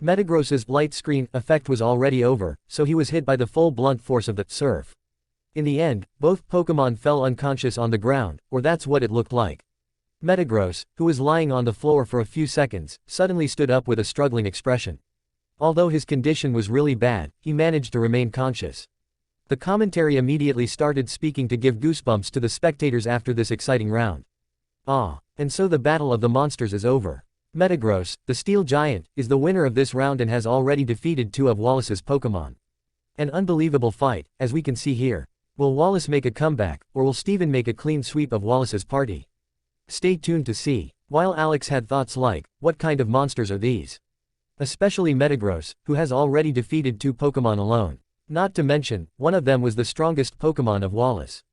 Metagross's light screen effect was already over, so he was hit by the full blunt force of the Surf. In the end, both Pokémon fell unconscious on the ground, or that's what it looked like. Metagross, who was lying on the floor for a few seconds, suddenly stood up with a struggling expression. Although his condition was really bad, he managed to remain conscious. The commentary immediately started speaking to give goosebumps to the spectators after this exciting round. And so the battle of the monsters is over. Metagross, the Steel Giant, is the winner of this round and has already defeated 2 of Wallace's Pokémon. An unbelievable fight, as we can see here. Will Wallace make a comeback, or will Steven make a clean sweep of Wallace's party? Stay tuned to see. While Alex had thoughts like, what kind of monsters are these? Especially Metagross, who has already defeated 2 Pokémon alone. Not to mention, one of them was the strongest Pokémon of Wallace.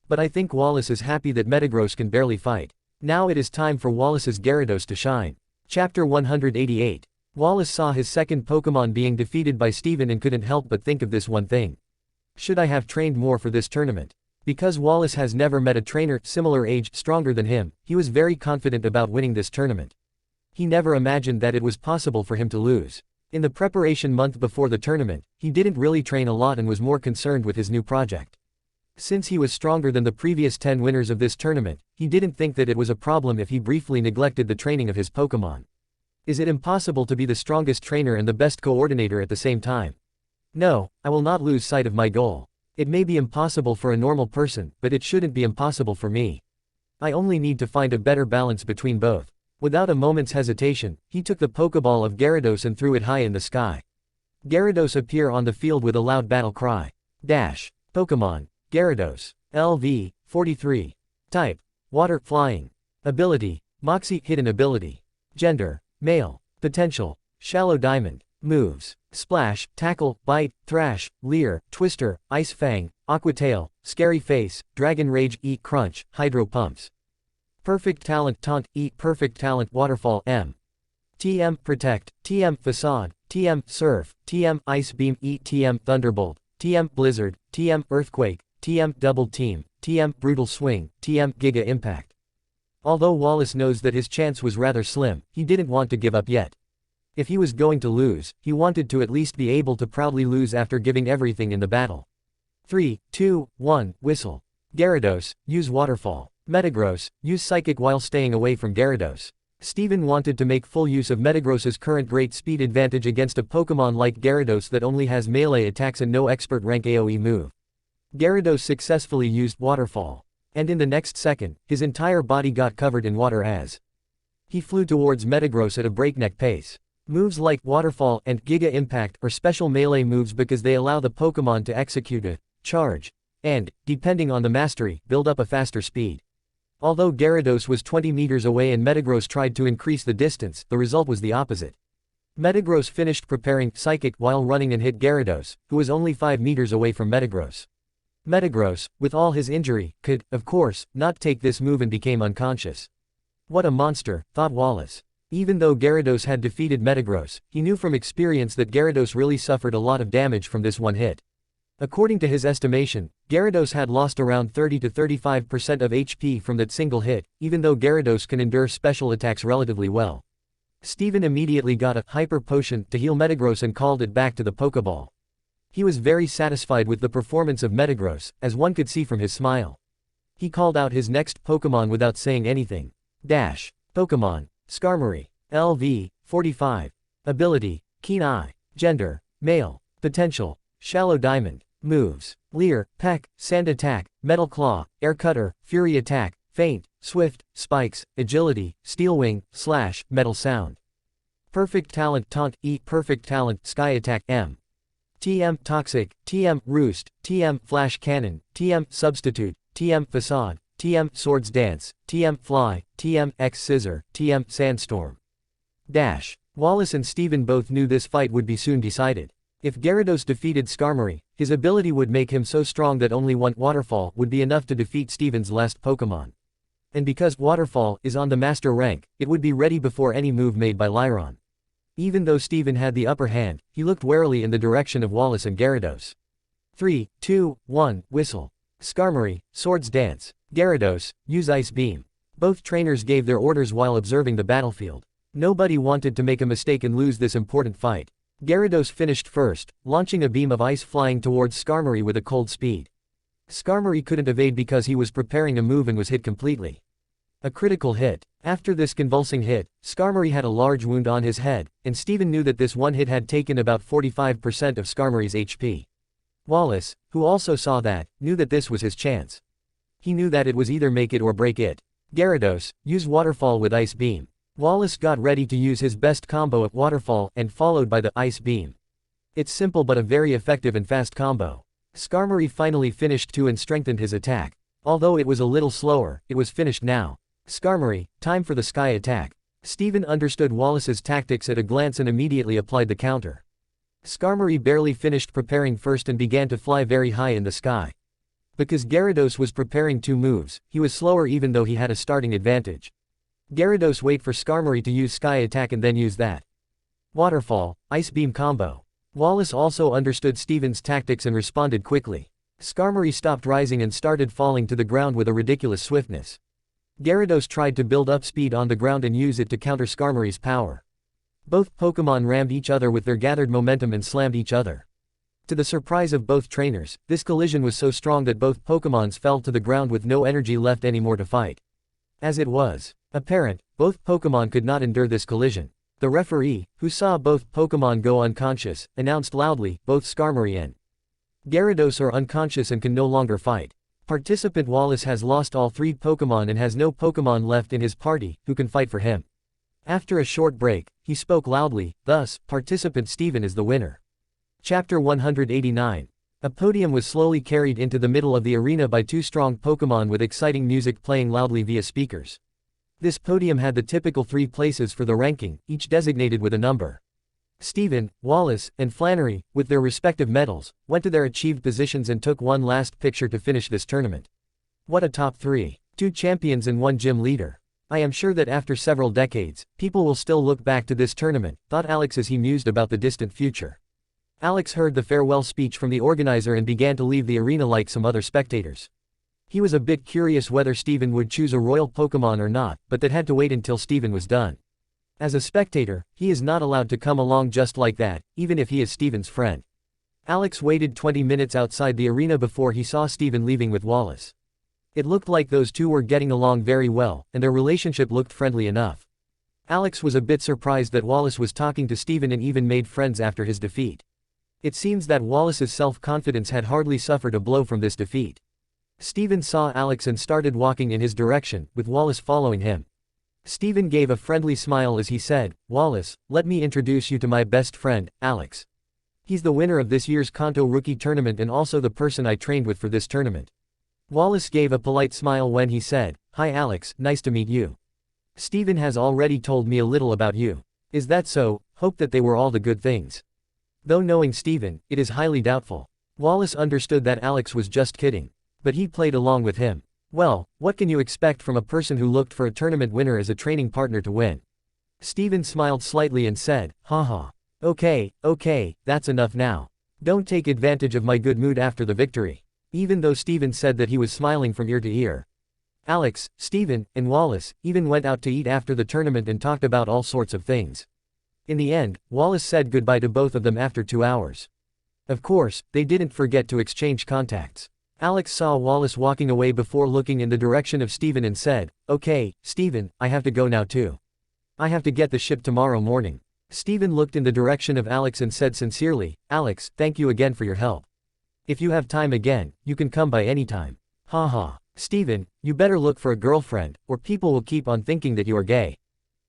But I think Wallace is happy that Metagross can barely fight. Now it is time for Wallace's Gyarados to shine. Chapter 188. Wallace saw his second Pokémon being defeated by Steven and couldn't help but think of this one thing. Should I have trained more for this tournament? Because Wallace has never met a trainer similar age stronger than him, he was very confident about winning this tournament. He never imagined that it was possible for him to lose. In the preparation month before the tournament, he didn't really train a lot and was more concerned with his new project. Since he was stronger than the previous 10 winners of this tournament, he didn't think that it was a problem if he briefly neglected the training of his Pokémon. Is it impossible to be the strongest trainer and the best coordinator at the same time? No, I will not lose sight of my goal. It may be impossible for a normal person, but it shouldn't be impossible for me. I only need to find a better balance between both. Without a moment's hesitation, he took the Pokeball of Gyarados and threw it high in the sky. Gyarados appear on the field with a loud battle cry. Dash. Pokémon. Gyarados. LV. 43. Type. Water. Flying. Ability. Moxie. Hidden ability. Gender. Male. Potential. Shallow Diamond. Moves. Splash, Tackle, Bite, Thrash, Leer, Twister, Ice Fang, Aqua Tail, Scary Face, Dragon Rage, Eat Crunch, Hydro Pumps. Perfect Talent, Taunt, Eat Perfect Talent, Waterfall, M. TM, Protect, TM, Facade, TM, Surf, TM, Ice Beam, Eat TM, Thunderbolt, TM, Blizzard, TM, Earthquake, TM, Double Team, TM, Brutal Swing, TM, Giga Impact. Although Wallace knows that his chance was rather slim, he didn't want to give up yet. If he was going to lose, he wanted to at least be able to proudly lose after giving everything in the battle. 3, 2, 1, Whistle. Gyarados, use Waterfall. Metagross, use Psychic while staying away from Gyarados. Steven wanted to make full use of Metagross's current great speed advantage against a Pokémon like Gyarados that only has melee attacks and no expert rank AoE move. Gyarados successfully used Waterfall. And in the next second, his entire body got covered in water as he flew towards Metagross at a breakneck pace. Moves like Waterfall and Giga Impact are special melee moves because they allow the Pokémon to execute a charge and, depending on the mastery, build up a faster speed. Although Gyarados was 20 meters away and Metagross tried to increase the distance, the result was the opposite. Metagross finished preparing Psychic while running and hit Gyarados, who was only 5 meters away from Metagross. Metagross, with all his injury, could, of course, not take this move and became unconscious. What a monster, thought Wallace. Even though Gyarados had defeated Metagross, he knew from experience that Gyarados really suffered a lot of damage from this one hit. According to his estimation, Gyarados had lost around 30 to 35% of HP from that single hit, even though Gyarados can endure special attacks relatively well. Steven immediately got a Hyper Potion to heal Metagross and called it back to the Pokeball. He was very satisfied with the performance of Metagross, as one could see from his smile. He called out his next Pokemon without saying anything. Dash. Pokemon. Skarmory. LV. 45. Ability. Keen Eye. Gender. Male. Potential. Shallow Diamond. Moves. Leer, Peck, Sand Attack, Metal Claw, Air Cutter, Fury Attack, Feint, Swift, Spikes, Agility, Steel Wing, Slash, Metal Sound. Perfect Talent, Taunt, Eat Perfect Talent, Sky Attack, M. TM, Toxic, TM, Roost, TM, Flash Cannon, TM, Substitute, TM, Facade, TM, Swords Dance, TM, Fly, TM, X Scissor, TM, Sandstorm. Dash. Wallace and Steven both knew this fight would be soon decided. If Gyarados defeated Skarmory, his ability would make him so strong that only one Waterfall would be enough to defeat Steven's last Pokémon. And because Waterfall is on the Master rank, it would be ready before any move made by Lyron. Even though Steven had the upper hand, he looked warily in the direction of Wallace and Gyarados. 3, 2, 1, Whistle. Skarmory, Swords Dance. Gyarados, use Ice Beam. Both trainers gave their orders while observing the battlefield. Nobody wanted to make a mistake and lose this important fight. Gyarados finished first, launching a beam of ice flying towards Skarmory with a cold speed. Skarmory couldn't evade because he was preparing a move and was hit completely. A critical hit. After this convulsing hit, Skarmory had a large wound on his head, and Steven knew that this one hit had taken about 45% of Skarmory's HP. Wallace, who also saw that, knew that this was his chance. He knew that it was either make it or break it. Gyarados, use Waterfall with Ice Beam. Wallace got ready to use his best combo at Waterfall and followed by the Ice Beam. It's simple but a very effective and fast combo. Skarmory finally finished too and strengthened his attack. Although it was a little slower, it was finished now. Skarmory, time for the Sky Attack. Steven understood Wallace's tactics at a glance and immediately applied the counter. Skarmory barely finished preparing first and began to fly very high in the sky. Because Gyarados was preparing two moves, he was slower even though he had a starting advantage. Gyarados wait for Skarmory to use Sky Attack and then use that. Waterfall, Ice Beam combo. Wallace also understood Steven's tactics and responded quickly. Skarmory stopped rising and started falling to the ground with a ridiculous swiftness. Gyarados tried to build up speed on the ground and use it to counter Skarmory's power. Both Pokémon rammed each other with their gathered momentum and slammed each other. To the surprise of both trainers, this collision was so strong that both Pokémons fell to the ground with no energy left anymore to fight. As it was apparent, both Pokémon could not endure this collision. The referee, who saw both Pokémon go unconscious, announced loudly, both Skarmory and Gyarados are unconscious and can no longer fight. Participant Wallace has lost all 3 Pokémon and has no Pokémon left in his party, who can fight for him. After a short break, he spoke loudly, thus, participant Steven is the winner. Chapter 189. A podium was slowly carried into the middle of the arena by 2 strong Pokémon with exciting music playing loudly via speakers. This podium had the typical 3 places for the ranking, each designated with a number. Steven, Wallace, and Flannery, with their respective medals, went to their achieved positions and took one last picture to finish this tournament. What a top 3. 2 champions and 1 gym leader. I am sure that after several decades, people will still look back to this tournament, thought Alex as he mused about the distant future. Alex heard the farewell speech from the organizer and began to leave the arena like some other spectators. He was a bit curious whether Steven would choose a royal Pokémon or not, but that had to wait until Steven was done. As a spectator, he is not allowed to come along just like that, even if he is Steven's friend. Alex waited 20 minutes outside the arena before he saw Steven leaving with Wallace. It looked like those 2 were getting along very well, and their relationship looked friendly enough. Alex was a bit surprised that Wallace was talking to Steven and even made friends after his defeat. It seems that Wallace's self-confidence had hardly suffered a blow from this defeat. Steven saw Alex and started walking in his direction, with Wallace following him. Steven gave a friendly smile as he said, Wallace, let me introduce you to my best friend, Alex. He's the winner of this year's Kanto Rookie Tournament and also the person I trained with for this tournament. Wallace gave a polite smile when he said, Hi Alex, nice to meet you. Steven has already told me a little about you. Is that so? Hope that they were all the good things. Though knowing Steven, it is highly doubtful. Wallace understood that Alex was just kidding. But he played along with him. Well, what can you expect from a person who looked for a tournament winner as a training partner to win? Steven smiled slightly and said, haha. Okay, that's enough now. Don't take advantage of my good mood after the victory. Even though Steven said that he was smiling from ear to ear. Alex, Steven, and Wallace even went out to eat after the tournament and talked about all sorts of things. In the end, Wallace said goodbye to both of them after 2 hours. Of course, they didn't forget to exchange contacts. Alex saw Wallace walking away before looking in the direction of Steven and said, Okay, Steven, I have to go now too. I have to get the ship tomorrow morning. Steven looked in the direction of Alex and said sincerely, Alex, thank you again for your help. If you have time again, you can come by any time. Haha. Steven, you better look for a girlfriend, or people will keep on thinking that you are gay.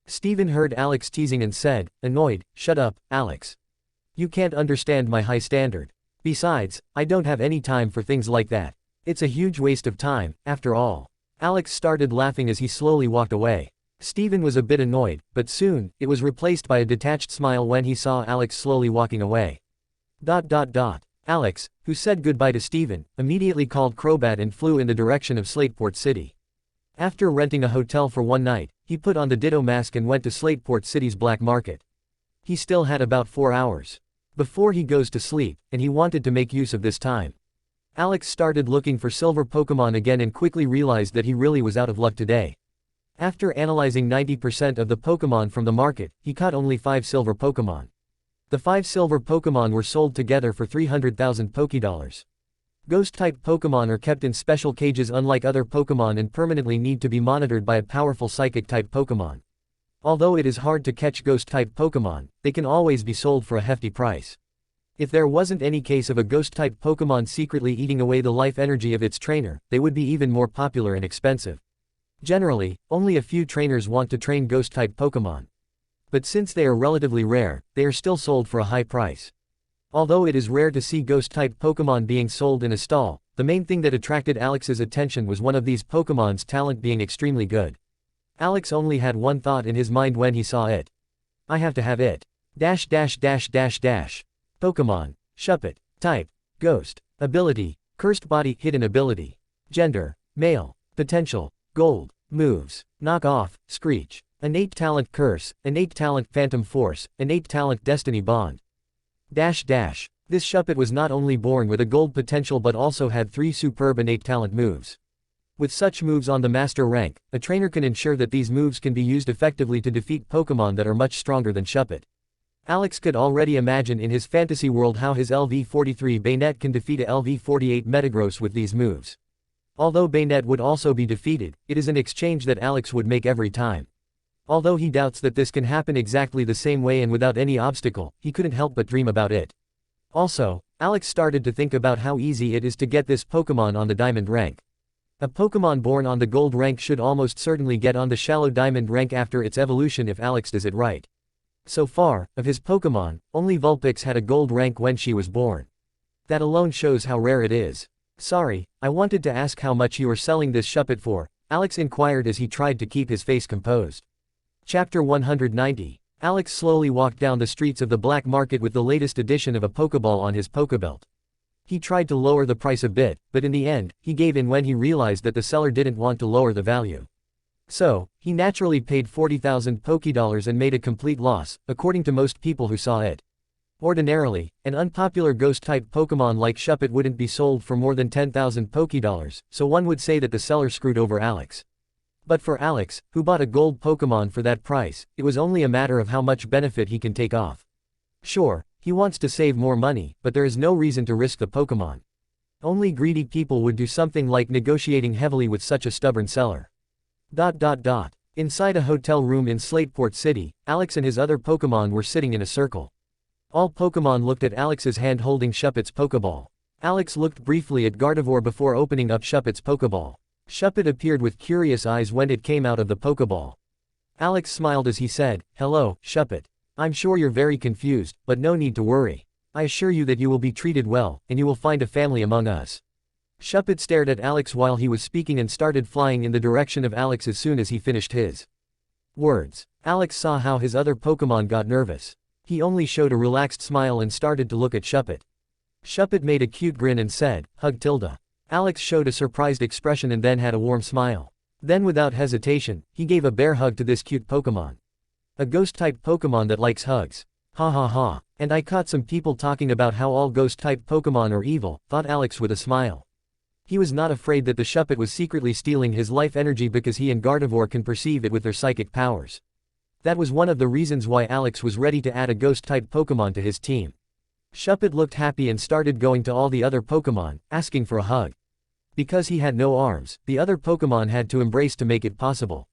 Steven heard Alex teasing and said, annoyed, shut up, Alex. You can't understand my high standard. Besides, I don't have any time for things like that. It's a huge waste of time, after all. Alex started laughing as he slowly walked away. Steven was a bit annoyed, but soon, it was replaced by a detached smile when he saw Alex slowly walking away. Alex, who said goodbye to Steven, immediately called Crobat and flew in the direction of Slateport City. After renting a hotel for 1 night, he put on the Ditto mask and went to Slateport City's black market. He still had about 4 hours before he goes to sleep, and he wanted to make use of this time. Alex started looking for silver Pokémon again and quickly realized that he really was out of luck today. After analyzing 90% of the Pokémon from the market, he caught only 5 silver Pokémon. The 5 silver Pokémon were sold together for 300,000 Pokédollars. Ghost-type Pokémon are kept in special cages unlike other Pokémon and permanently need to be monitored by a powerful Psychic-type Pokémon. Although it is hard to catch Ghost-type Pokémon, they can always be sold for a hefty price. If there wasn't any case of a Ghost-type Pokémon secretly eating away the life energy of its trainer, they would be even more popular and expensive. Generally, only a few trainers want to train Ghost-type Pokémon. But since they are relatively rare, they are still sold for a high price. Although it is rare to see Ghost-type Pokémon being sold in a stall, the main thing that attracted Alex's attention was one of these Pokémon's talent being extremely good. Alex only had one thought in his mind when he saw it. I have to have it. Pokémon. Shuppet. Type. Ghost. Ability. Cursed body. Hidden ability. Gender. Male. Potential. Gold. Moves. Knock off. Screech. Innate talent. Curse. Innate talent. Phantom force. Innate talent. Destiny bond. This Shuppet was not only born with a gold potential but also had 3 superb innate talent moves. With such moves on the master rank, a trainer can ensure that these moves can be used effectively to defeat Pokémon that are much stronger than Shuppet. Alex could already imagine in his fantasy world how his LV-43 Bayonet can defeat a LV-48 Metagross with these moves. Although Bayonet would also be defeated, it is an exchange that Alex would make every time. Although he doubts that this can happen exactly the same way and without any obstacle, he couldn't help but dream about it. Also, Alex started to think about how easy it is to get this Pokemon on the Diamond rank. A Pokemon born on the Gold rank should almost certainly get on the shallow Diamond rank after its evolution if Alex does it right. So far, of his Pokemon, only Vulpix had a Gold rank when she was born. That alone shows how rare it is. Sorry, I wanted to ask how much you are selling this Shuppet for, Alex inquired as he tried to keep his face composed. Chapter 190. Alex slowly walked down the streets of the black market with the latest edition of a Pokeball on his Pokebelt. He tried to lower the price a bit, but in the end, he gave in when he realized that the seller didn't want to lower the value. So, he naturally paid 40,000 Pokédollars and made a complete loss, according to most people who saw it. Ordinarily, an unpopular ghost-type Pokemon like Shuppet wouldn't be sold for more than 10,000 Pokédollars, so one would say that the seller screwed over Alex. But for Alex, who bought a gold Pokemon for that price, it was only a matter of how much benefit he can take off. Sure, he wants to save more money, but there is no reason to risk the Pokemon. Only greedy people would do something like negotiating heavily with such a stubborn seller. Inside a hotel room in Slateport City, Alex and his other Pokemon were sitting in a circle. All Pokemon looked at Alex's hand holding Shuppet's Pokeball. Alex looked briefly at Gardevoir before opening up Shuppet's Pokeball. Shuppet appeared with curious eyes when it came out of the Pokeball. Alex smiled as he said, "Hello, Shuppet. I'm sure you're very confused, but no need to worry. I assure you that you will be treated well, and you will find a family among us." Shuppet stared at Alex while he was speaking and started flying in the direction of Alex as soon as he finished his words. Alex saw how his other Pokemon got nervous. He only showed a relaxed smile and started to look at Shuppet. Shuppet made a cute grin and said, "Hug Tilda." Alex showed a surprised expression and then had a warm smile. Then without hesitation, he gave a bear hug to this cute Pokemon. A ghost-type Pokemon that likes hugs. Ha ha ha. And I caught some people talking about how all ghost-type Pokemon are evil, thought Alex with a smile. He was not afraid that the Shuppet was secretly stealing his life energy because he and Gardevoir can perceive it with their psychic powers. That was one of the reasons why Alex was ready to add a ghost-type Pokemon to his team. Shuppet looked happy and started going to all the other Pokemon, asking for a hug. Because he had no arms, the other Pokemon had to embrace to make it possible.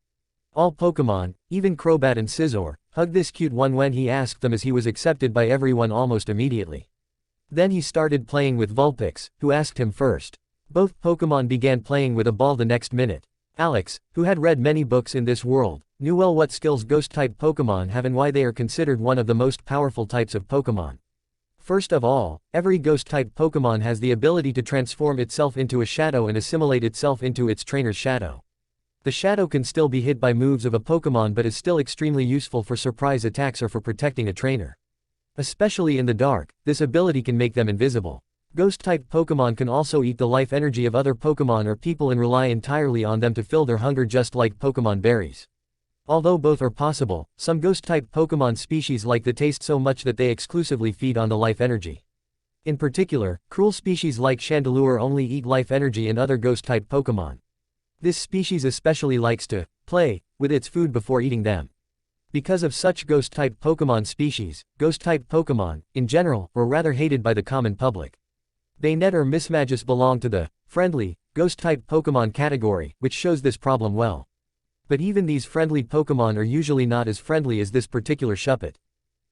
All Pokemon, even Crobat and Scizor, hugged this cute one when he asked them as he was accepted by everyone almost immediately. Then he started playing with Vulpix, who asked him first. Both Pokemon began playing with a ball the next minute. Alex, who had read many books in this world, knew well what skills ghost-type Pokemon have and why they are considered one of the most powerful types of Pokemon. First of all, every ghost-type Pokemon has the ability to transform itself into a shadow and assimilate itself into its trainer's shadow. The shadow can still be hit by moves of a Pokemon but is still extremely useful for surprise attacks or for protecting a trainer. Especially in the dark, this ability can make them invisible. Ghost-type Pokemon can also eat the life energy of other Pokemon or people and rely entirely on them to fill their hunger just like Pokemon berries. Although both are possible, some ghost-type Pokemon species like the taste so much that they exclusively feed on the life energy. In particular, cruel species like Chandelure only eat life energy and other ghost-type Pokemon. This species especially likes to play with its food before eating them. Because of such ghost-type Pokemon species, ghost-type Pokemon, in general, were rather hated by the common public. Bayonet or Mismagius belong to the friendly, ghost-type Pokemon category, which shows this problem well. But even these friendly Pokemon are usually not as friendly as this particular Shuppet.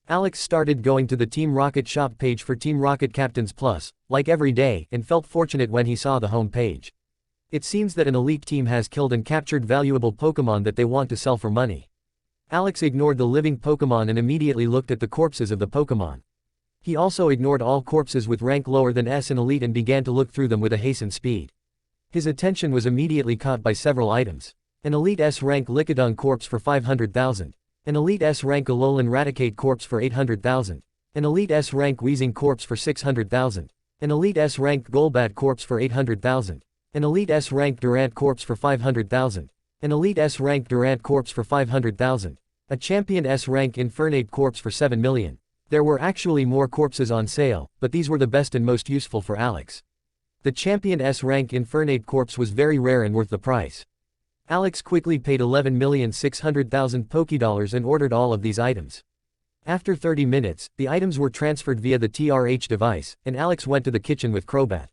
Alex started going to the Team Rocket shop page for Team Rocket Captains Plus, like every day, and felt fortunate when he saw the home page. It seems that an elite team has killed and captured valuable Pokemon that they want to sell for money. Alex ignored the living Pokemon and immediately looked at the corpses of the Pokemon. He also ignored all corpses with rank lower than S and Elite and began to look through them with a hastened speed. His attention was immediately caught by several items. An Elite S rank Lickitung corpse for 500,000. An Elite S rank Alolan Raticate corpse for 800,000. An Elite S rank Weezing corpse for 600,000. An Elite S rank Golbat corpse for 800,000. An Elite S rank Durant corpse for 500,000. An Elite S rank Durant corpse for 500,000. A Champion S rank Infernape corpse for 7 million. There were actually more corpses on sale, but these were the best and most useful for Alex. The Champion S rank Infernape corpse was very rare and worth the price. Alex quickly paid 11,600,000 Pokédollars and ordered all of these items. After 30 minutes, the items were transferred via the TRH device, and Alex went to the kitchen with Crobat.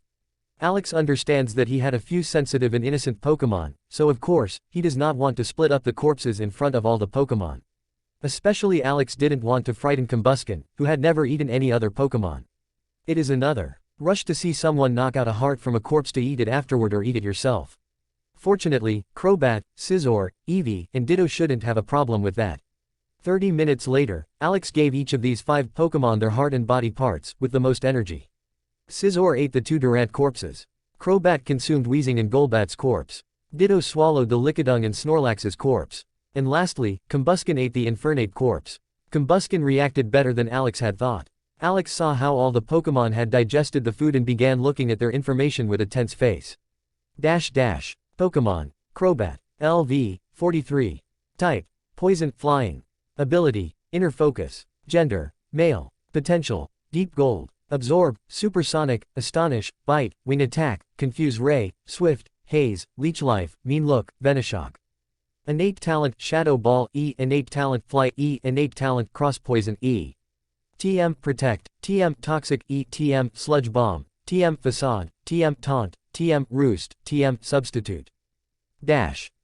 Alex understands that he had a few sensitive and innocent Pokémon, so of course, he does not want to split up the corpses in front of all the Pokémon. Especially Alex didn't want to frighten Combusken, who had never eaten any other Pokémon. It is another rush to see someone knock out a heart from a corpse to eat it afterward or eat it yourself. Fortunately, Crobat, Scizor, Eevee, and Ditto shouldn't have a problem with that. 30 minutes later, Alex gave each of these 5 Pokémon their heart and body parts, with the most energy. Scizor ate the 2 Durant corpses. Crobat consumed Weezing and Golbat's corpse. Ditto swallowed the Lickitung and Snorlax's corpse. And lastly, Combusken ate the Infernape corpse. Combusken reacted better than Alex had thought. Alex saw how all the Pokémon had digested the food and began looking at their information with a tense face. Pokémon. Crobat. LV. 43. Type. Poison. Flying. Ability. Inner Focus. Gender. Male. Potential. Deep Gold. Absorb. Supersonic. Astonish. Bite. Wing Attack. Confuse Ray. Swift. Haze. Leech Life. Mean Look. Venoshock. Innate Talent. Shadow Ball. E. Innate Talent. Fly. E. Innate Talent. Cross Poison. E. TM. Protect. TM. Toxic. E. TM. Sludge Bomb. TM. Facade. TM. Taunt. TM. Roost. TM. Substitute.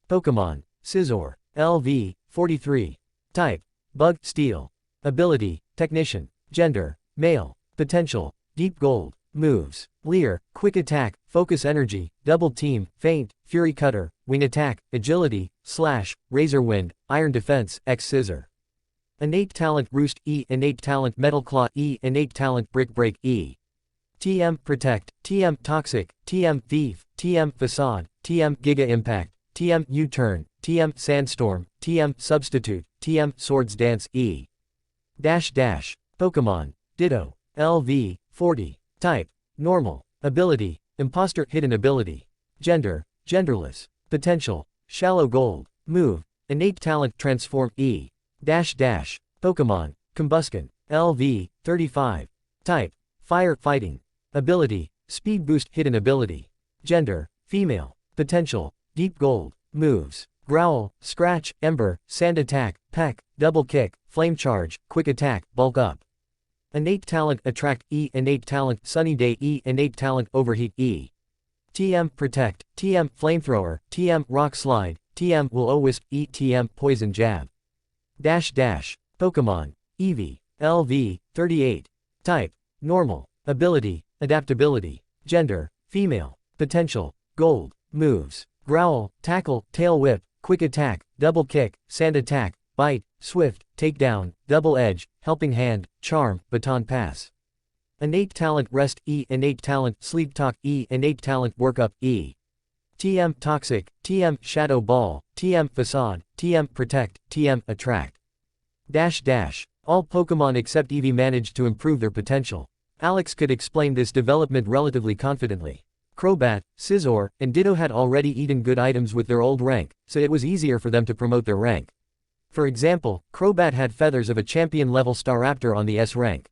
Pokémon. Scizor. LV. 43. Type. Bug. Steel. Ability. Technician. Gender. Male. Potential. Deep Gold. Moves. Leer. Quick Attack. Focus Energy. Double Team. Feint. Fury Cutter. Wing Attack. Agility. Slash. Razor Wind. Iron Defense. X Scissor. Innate Talent. Roost. E. Innate Talent. Metal Claw. E. Innate Talent. Brick Break. E. TM. Protect. TM. Toxic. TM. Thief. TM. Facade. TM. Giga Impact. TM. U-Turn. TM. Sandstorm. TM. Substitute. TM. Swords Dance. E. Pokémon. Ditto. LV. 40. Type. Normal. Ability. Imposter. Hidden Ability. Gender. Genderless. Potential. Shallow Gold. Move. Innate Talent. Transform. E. Pokémon. Combusken. LV. 35. Type. Fire. Fighting. Ability. Speed Boost. Hidden Ability. Gender. Female. Potential. Deep Gold. Moves. Growl. Scratch. Ember. Sand Attack. Peck. Double Kick. Flame Charge. Quick Attack. Bulk Up. Innate Talent. Attract. E. Innate Talent. Sunny Day. E. Innate Talent. Overheat. E. TM. Protect. TM. Flamethrower. TM. Rock Slide. TM. Will-O-Wisp. E. TM. Poison Jab. Pokémon. Eevee. LV. 38. Type. Normal. Ability. Adaptability. Gender. Female. Potential. Gold. Moves. Growl. Tackle. Tail Whip. Quick Attack. Double Kick. Sand Attack. Bite. Swift. Takedown. Double Edge. Helping Hand. Charm. Baton Pass. Innate Talent. Rest. E. Innate Talent. Sleep Talk. E. Innate Talent. Work Up. E. TM. Toxic. TM. Shadow Ball. TM. Facade. TM. Protect. TM. Attract. All Pokémon except Eevee managed to improve their potential. Alex could explain this development relatively confidently. Crobat, Scizor, and Ditto had already eaten good items with their old rank, so it was easier for them to promote their rank. For example, Crobat had feathers of a champion-level Staraptor on the S rank.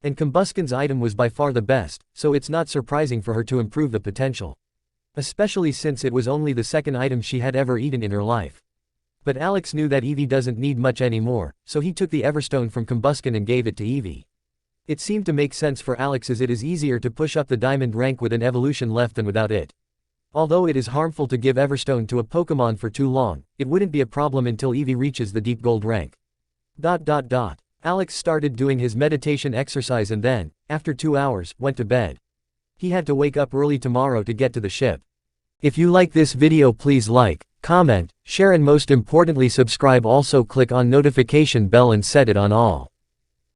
And Combusken's item was by far the best, so it's not surprising for her to improve the potential. Especially since it was only the second item she had ever eaten in her life. But Alex knew that Eevee doesn't need much anymore, so he took the Everstone from Combusken and gave it to Eevee. It seemed to make sense for Alex as it is easier to push up the diamond rank with an evolution left than without it. Although it is harmful to give Everstone to a Pokémon for too long, it wouldn't be a problem until Eevee reaches the deep gold rank. Alex started doing his meditation exercise and then, after 2 hours, went to bed. He had to wake up early tomorrow to get to the ship. If you like this video, please like, comment, share and most importantly subscribe. Also click on notification bell and set it on all.